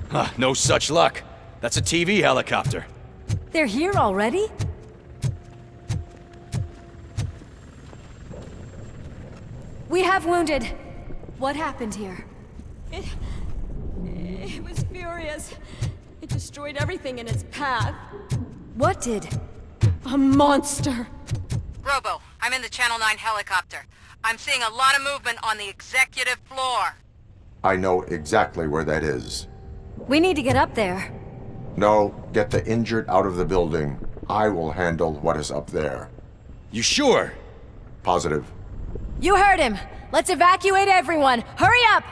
Huh, no such luck. That's a TV helicopter. They're here already? We have wounded. What happened here? It was furious. It destroyed everything in its path. What did? A monster. Robo, I'm in the Channel 9 helicopter. I'm seeing a lot of movement on the executive floor. I know exactly where that is. We need to get up there. No, get the injured out of the building. I will handle what is up there. You sure? Positive. You heard him! Let's evacuate everyone! Hurry up!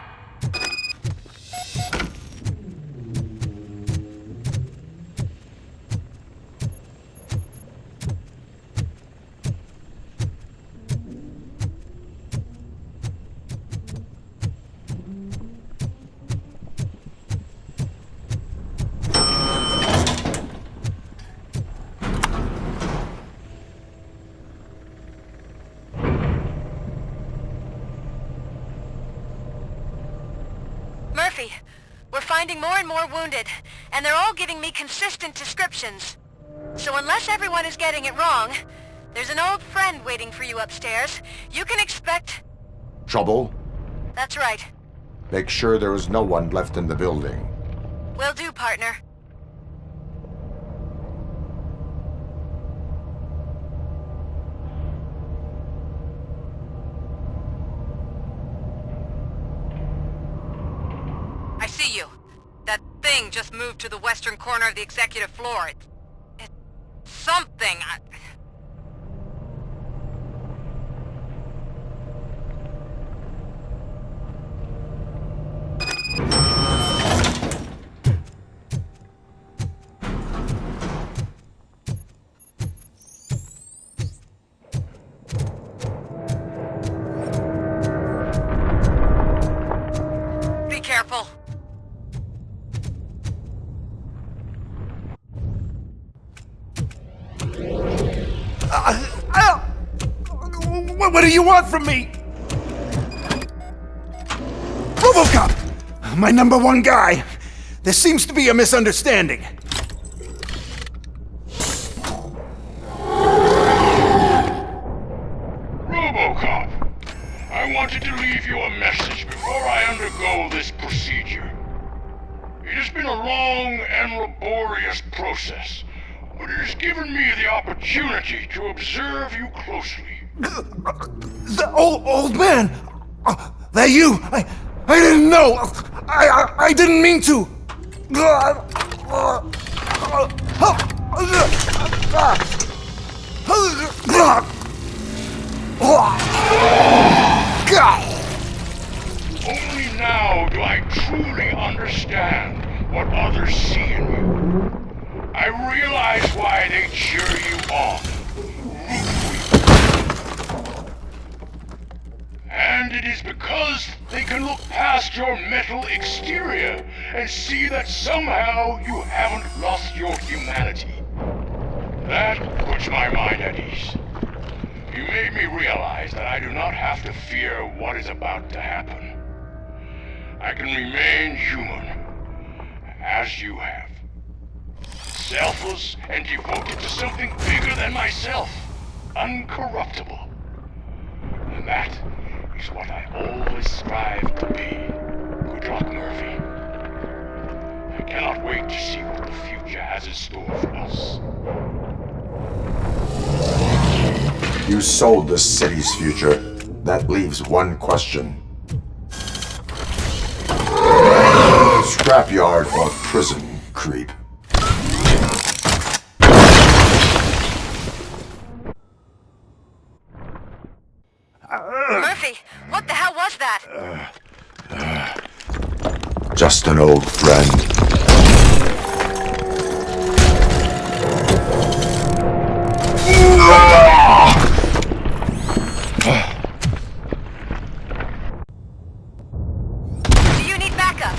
Murphy, we're finding more and more wounded, and they're all giving me consistent descriptions. So unless everyone is getting it wrong, there's an old friend waiting for you upstairs. You can expect... Trouble? That's right. Make sure there is no one left in the building. Will do, partner. I see you. That thing just moved to the western corner of the executive floor. It's something. Be careful. What do you want from me? Robocop! My #1 guy. There seems to be a misunderstanding. Robocop, I wanted to leave you a message before I undergo this procedure. It has been a long and laborious process, but it has given me the opportunity to observe you closely. The old man! That you! I didn't know! I didn't mean to! Only now do I truly understand what others see in you. I realize why they cheer you on, root for you. And it is because they can look past your metal exterior and see that somehow you haven't lost your humanity. That puts my mind at ease. You made me realize that I do not have to fear what is about to happen. I can remain human, as you have. Selfless and devoted to something bigger than myself. Uncorruptible. And that is what I always strive to be. Good luck, Murphy. I cannot wait to see what the future has in store for us. You sold this city's future. That leaves one question. Scrapyard or prison, creep? Murphy, what the hell was that? Just an old friend. Do you need backup?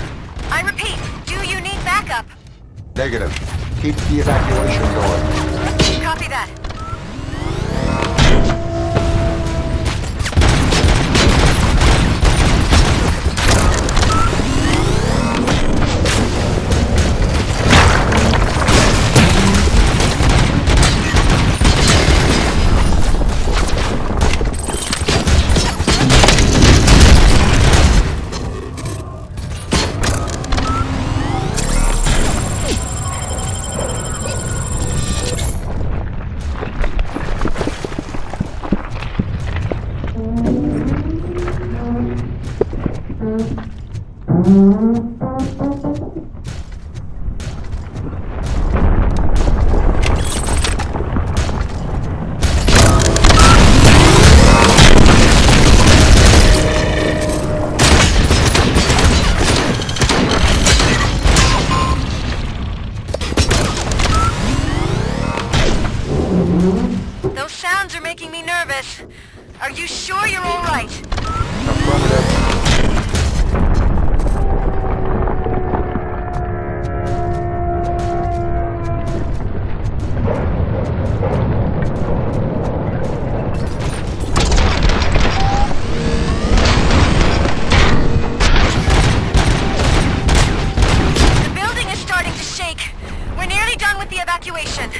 I repeat, do you need backup? Negative. Keep the evacuation going. Copy that. sounds are making me nervous. Are you sure you're all right? The building is starting to shake. We're nearly done with the evacuation.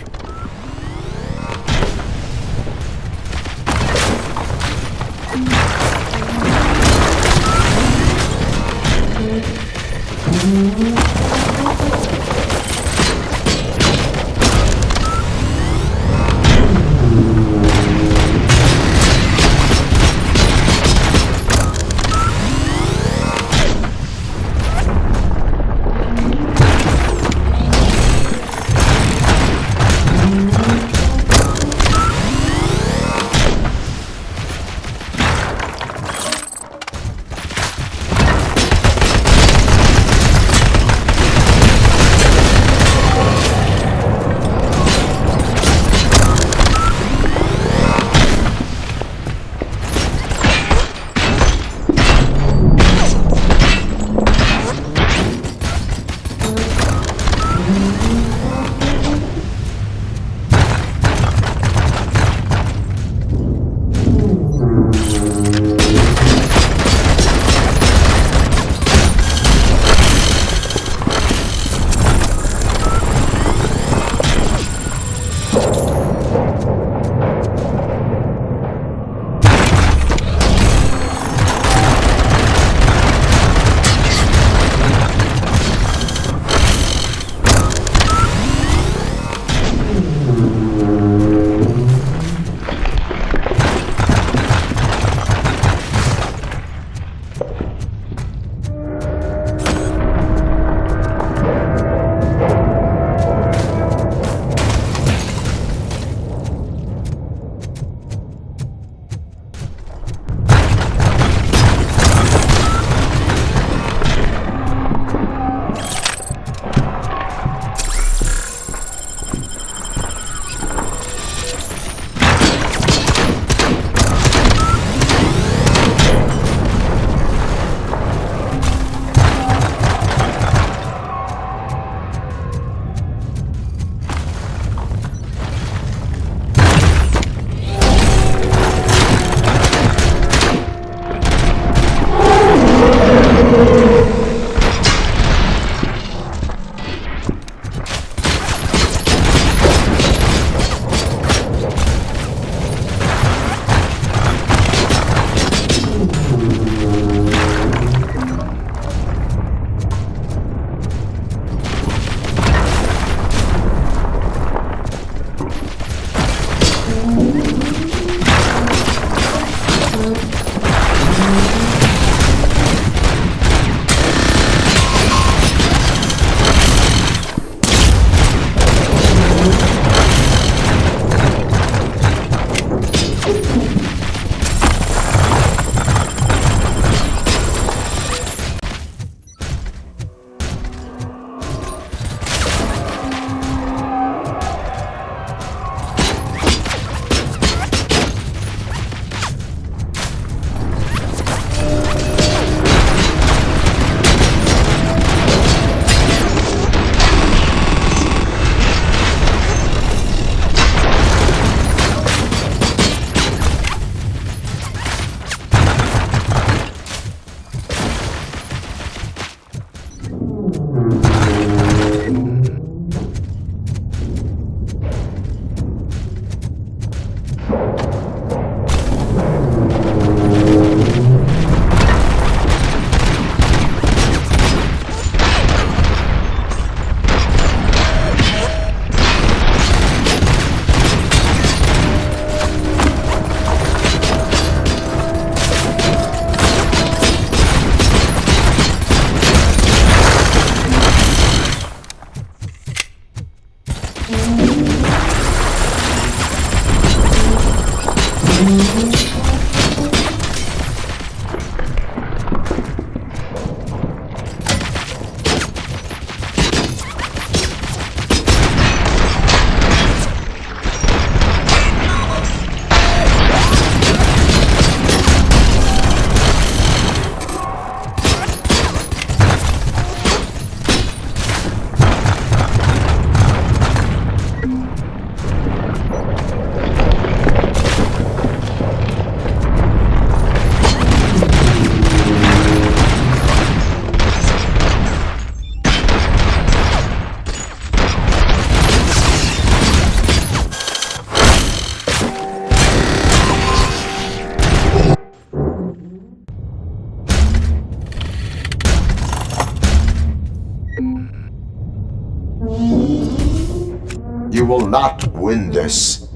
You will not win this.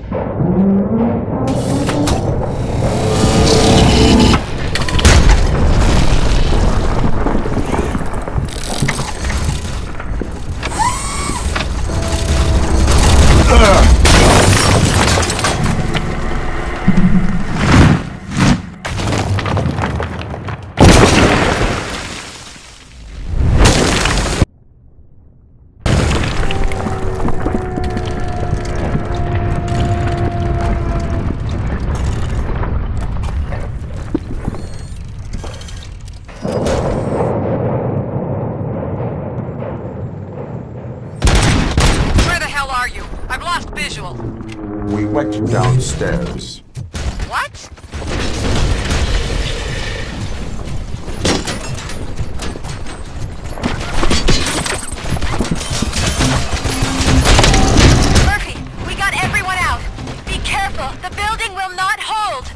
We went downstairs. What? Murphy, we got everyone out. Be careful, the building will not hold.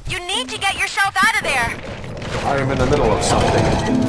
You need to get yourself out of there. I am in the middle of something.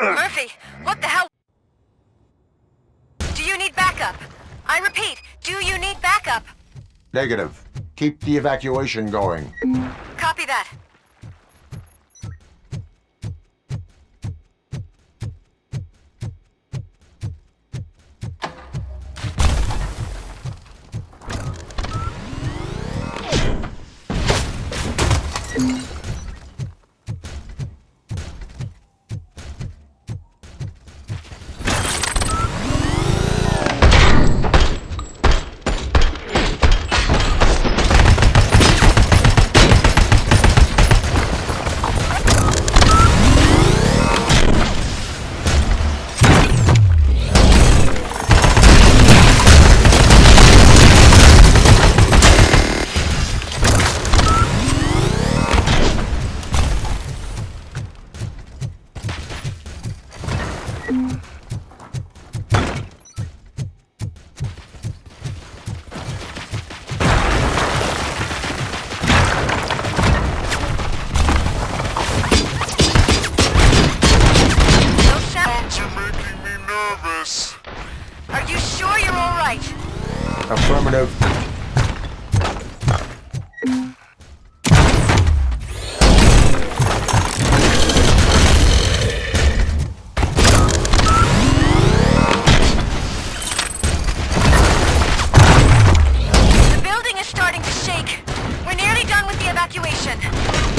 Murphy, what the hell? Do you need backup? I repeat, do you need backup? Negative. Keep the evacuation going. Copy that. Are you sure you're all right? Affirmative. The building is starting to shake. We're nearly done with the evacuation.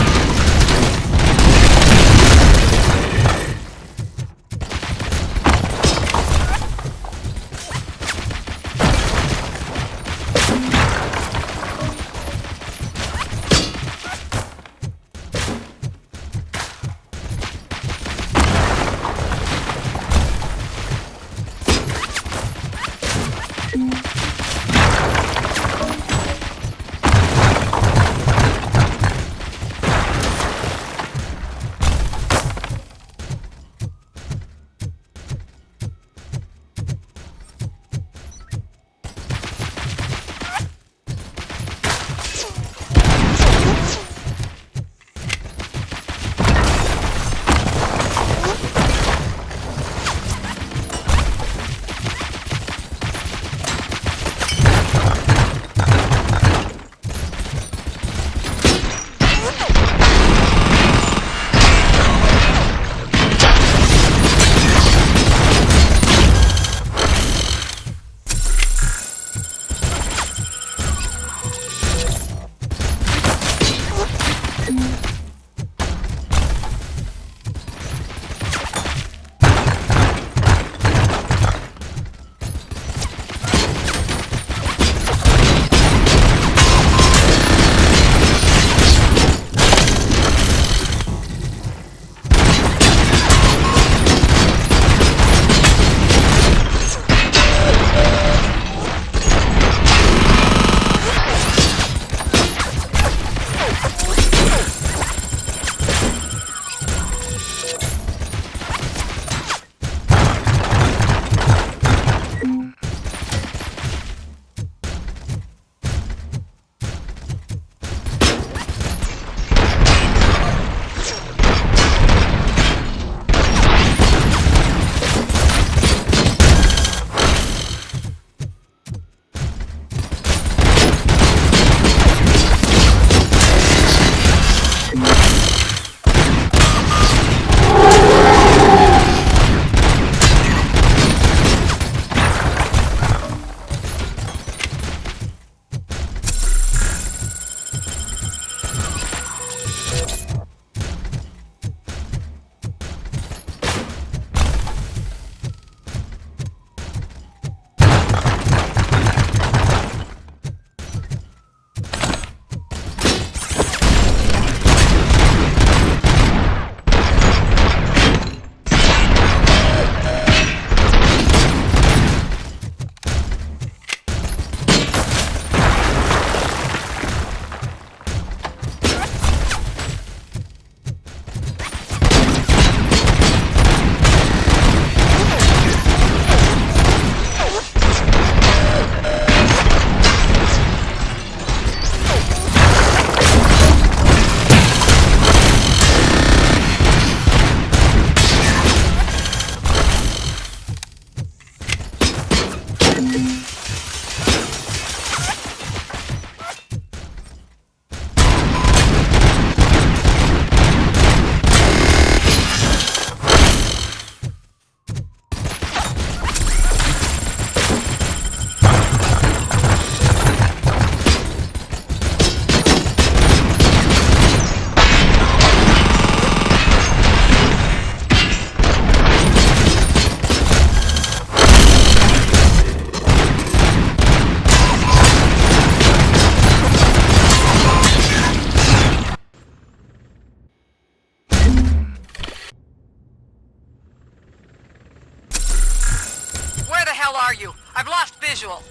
hell are you? I've lost visual.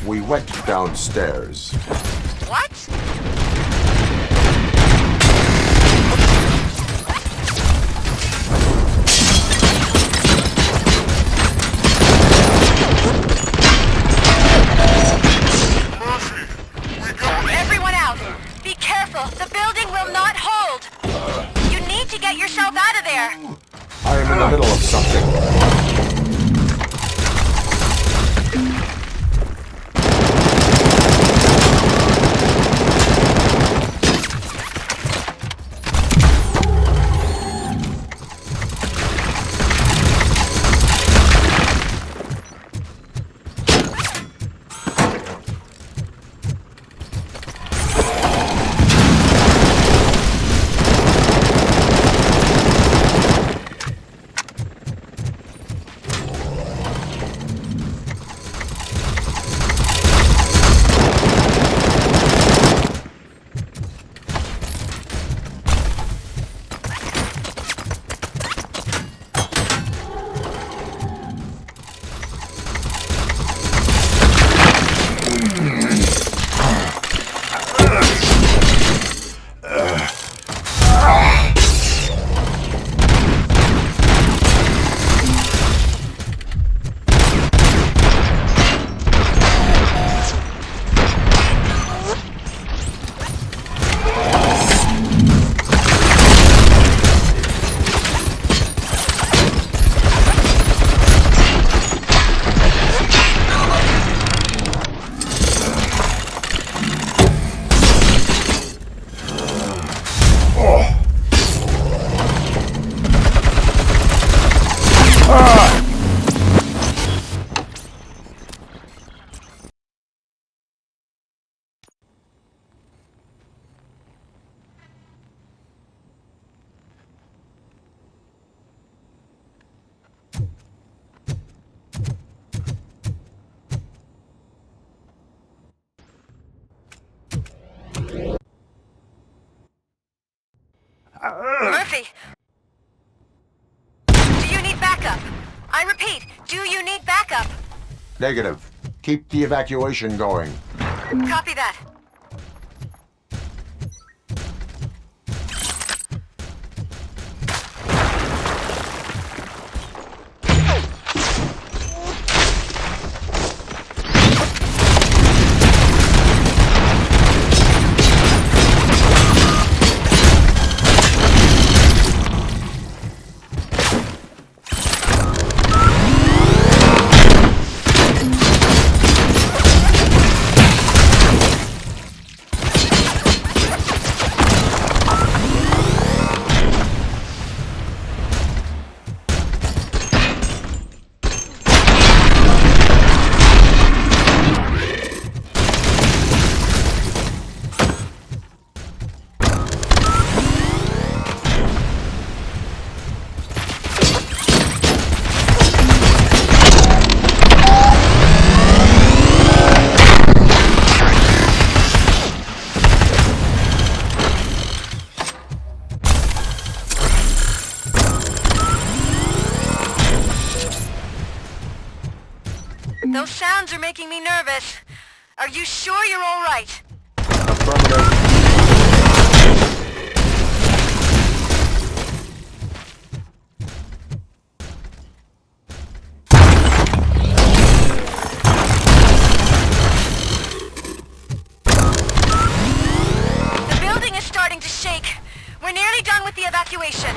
We went downstairs. What? Everyone out! Be careful! The building will not hold! You need to get yourself out of there! I am in the middle of something. Murphy! Do you need backup? I repeat, do you need backup? Negative. Keep the evacuation going. Copy that. Those sounds are making me nervous. Are you sure you're all right? Affirmative. The building is starting to shake. We're nearly done with the evacuation.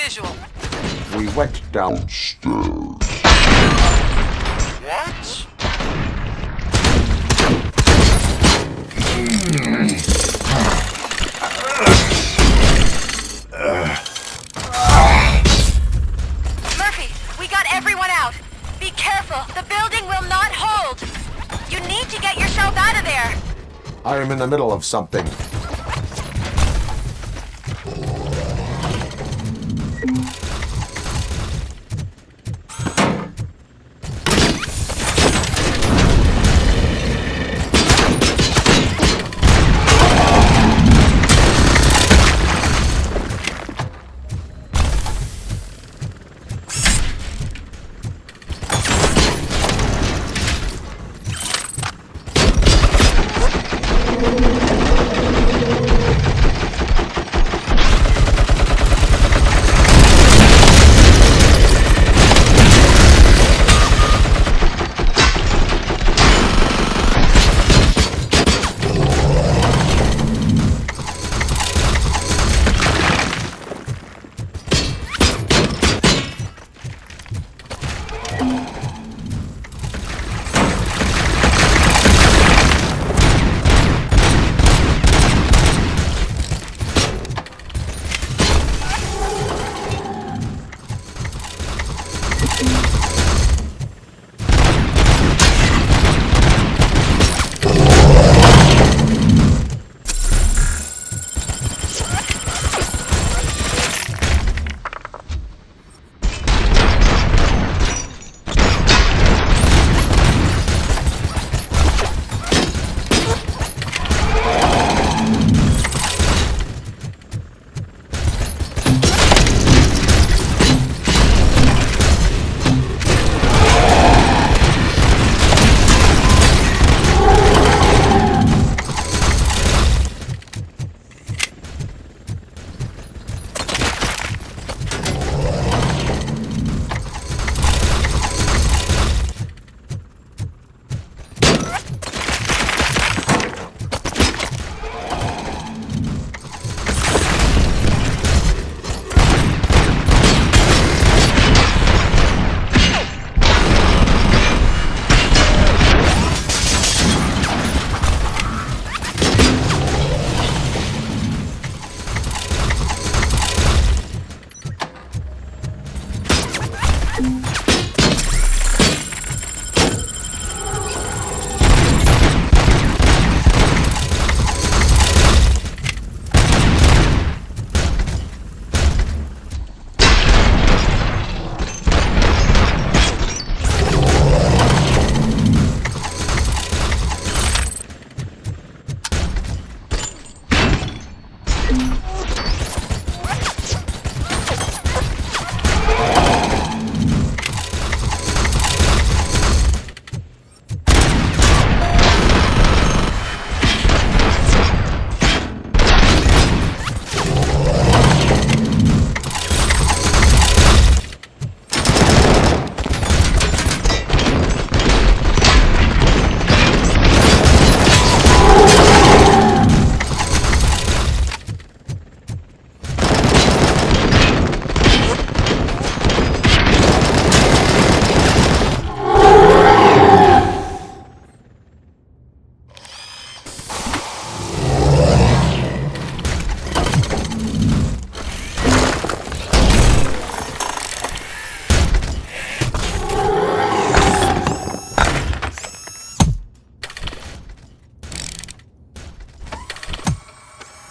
visual. We went downstairs. What? Murphy, we got everyone out. Be careful, the building will not hold. You need to get yourself out of there. I am in the middle of something.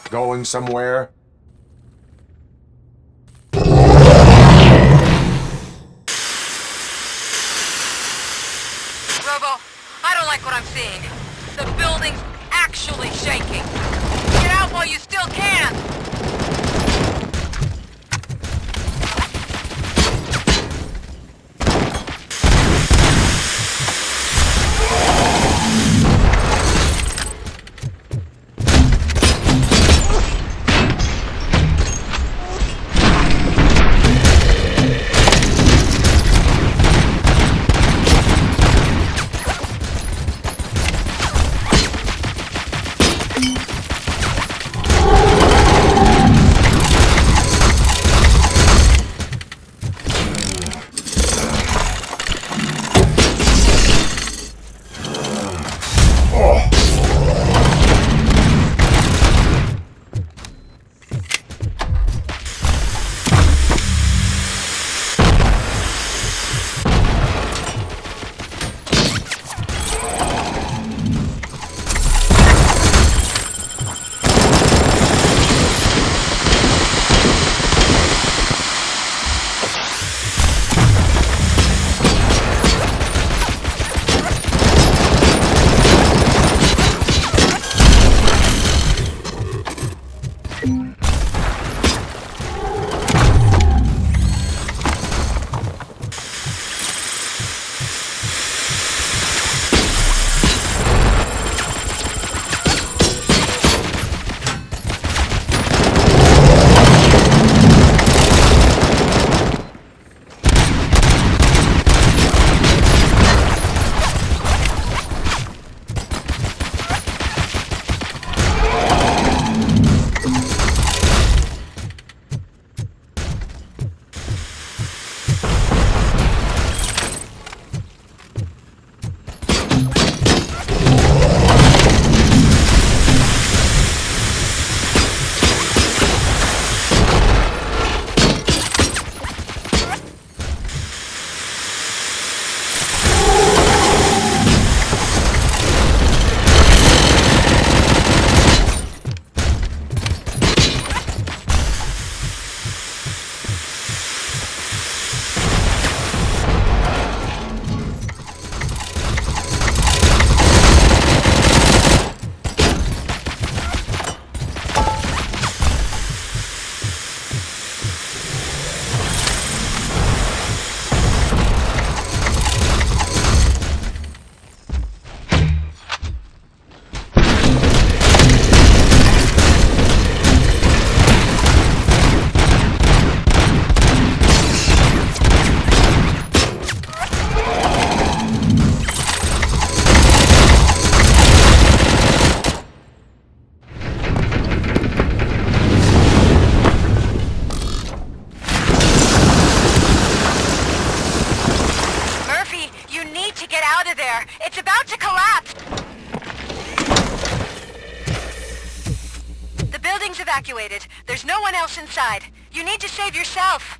Going somewhere? Robo, I don't like what I'm seeing. The building's actually shaking. Get out while you still can! there! It's about to collapse! The building's evacuated. There's no one else inside. You need to save yourself.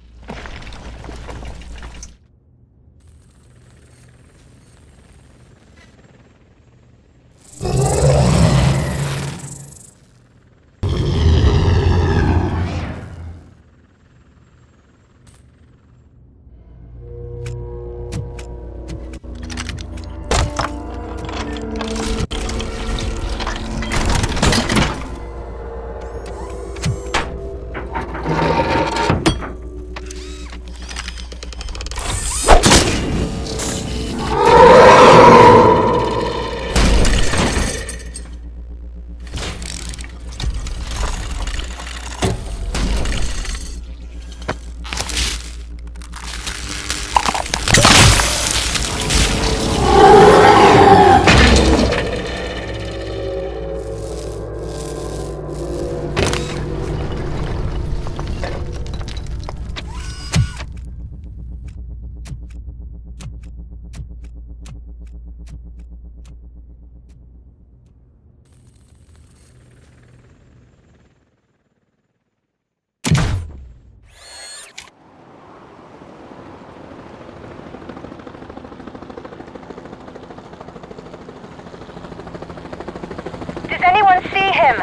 Does anyone see him?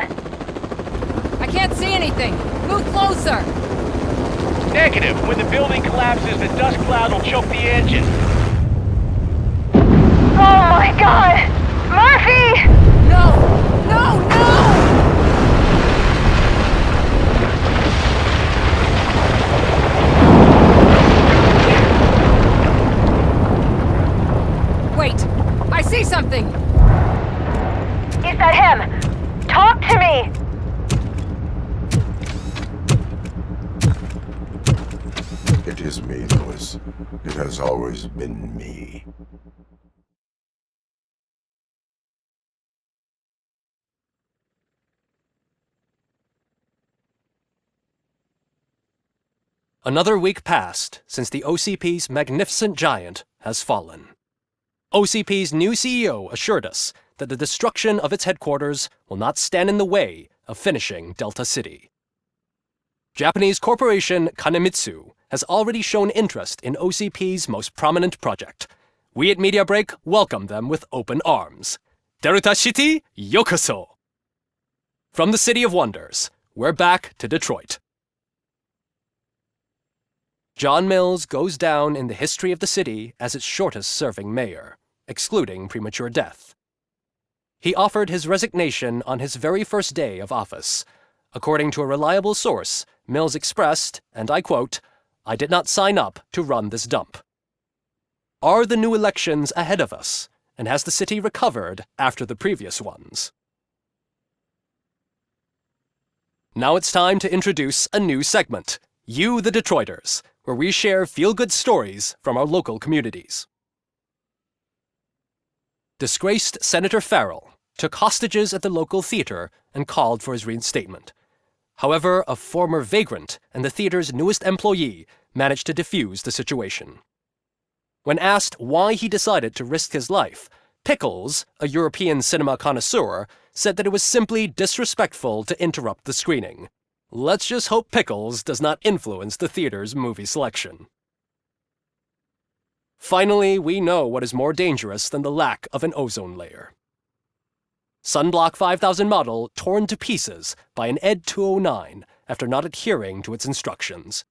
I can't see anything. Move closer. Negative. When the building collapses, the dust cloud will choke the engine. Oh my god! Murphy! No! No! No! Wait! I see something! Is that him? Talk to me! It is me, Lewis. It has always been me. Another week passed since the OCP's magnificent giant has fallen. OCP's new CEO assured us that the destruction of its headquarters will not stand in the way of finishing Delta City. Japanese corporation Kanemitsu has already shown interest in OCP's most prominent project. We at Media Break welcome them with open arms. Delta City, yokoso! From the City of Wonders, we're back to Detroit. John Mills goes down in the history of the city as its shortest-serving mayor, excluding premature death. He offered his resignation on his very first day of office. According to a reliable source, Mills expressed, and I quote, "I did not sign up to run this dump." Are the new elections ahead of us, and has the city recovered after the previous ones? Now it's time to introduce a new segment, You the Detroiters, where we share feel-good stories from our local communities. Disgraced Senator Farrell took hostages at the local theater and called for his reinstatement. However, a former vagrant and the theater's newest employee managed to defuse the situation. When asked why he decided to risk his life, Pickles, a European cinema connoisseur, said that it was simply disrespectful to interrupt the screening. Let's just hope Pickles does not influence the theater's movie selection. Finally, we know what is more dangerous than the lack of an ozone layer. Sunblock 5000 model torn to pieces by an Ed 209 after not adhering to its instructions.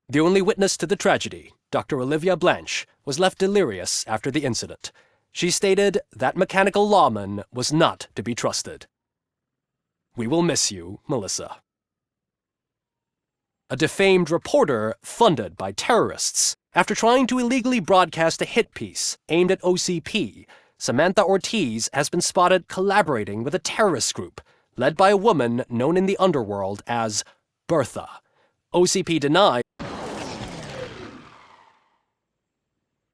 The only witness to the tragedy, Dr. Olivia Blanche, was left delirious after the incident. She stated that mechanical lawman was not to be trusted. We will miss you, Melissa. A defamed reporter funded by terrorists. After trying to illegally broadcast a hit piece aimed at OCP, Samantha Ortiz has been spotted collaborating with a terrorist group led by a woman known in the underworld as Bertha. OCP denied.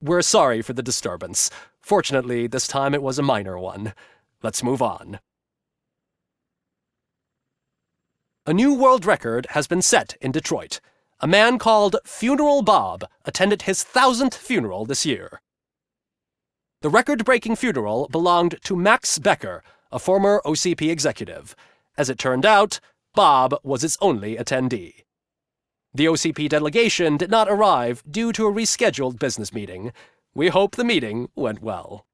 We're sorry for the disturbance. Fortunately, this time it was a minor one. Let's move on. A new world record has been set in Detroit. A man called Funeral Bob attended his 1000th funeral this year. The record-breaking funeral belonged to Max Becker, a former OCP executive. As it turned out, Bob was its only attendee. The OCP delegation did not arrive due to a rescheduled business meeting. We hope the meeting went well.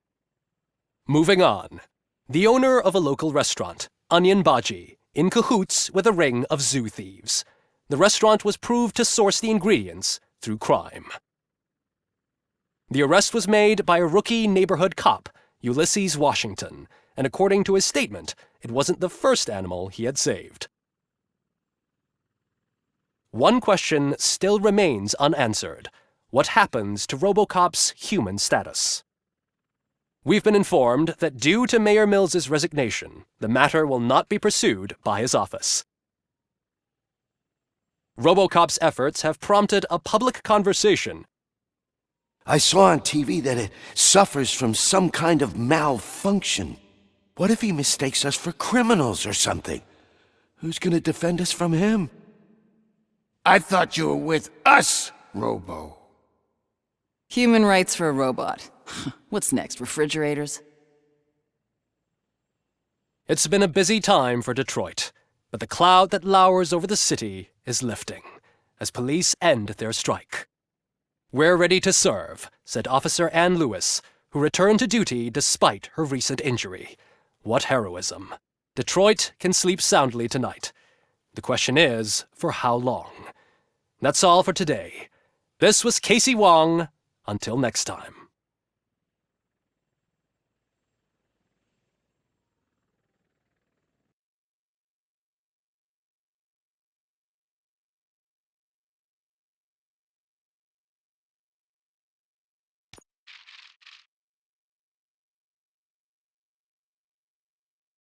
Moving on. The owner of a local restaurant, Onion Baji, in cahoots with a ring of zoo thieves. The restaurant was proved to source the ingredients through crime. The arrest was made by a rookie neighborhood cop, Ulysses Washington, and according to his statement, it wasn't the first animal he had saved. One question still remains unanswered. What happens to Robocop's human status? We've been informed that due to Mayor Mills's resignation, the matter will not be pursued by his office. Robocop's efforts have prompted a public conversation. I saw on TV that it suffers from some kind of malfunction. What if he mistakes us for criminals or something? Who's gonna defend us from him? I thought you were with us, Robo. Human rights for a robot. What's next, refrigerators? It's been a busy time for Detroit, but the cloud that lowers over the city is lifting as police end their strike. "We're ready to serve," said Officer Ann Lewis, who returned to duty despite her recent injury. What heroism. Detroit can sleep soundly tonight. The question is, for how long? That's all for today. This was Casey Wong. Until next time.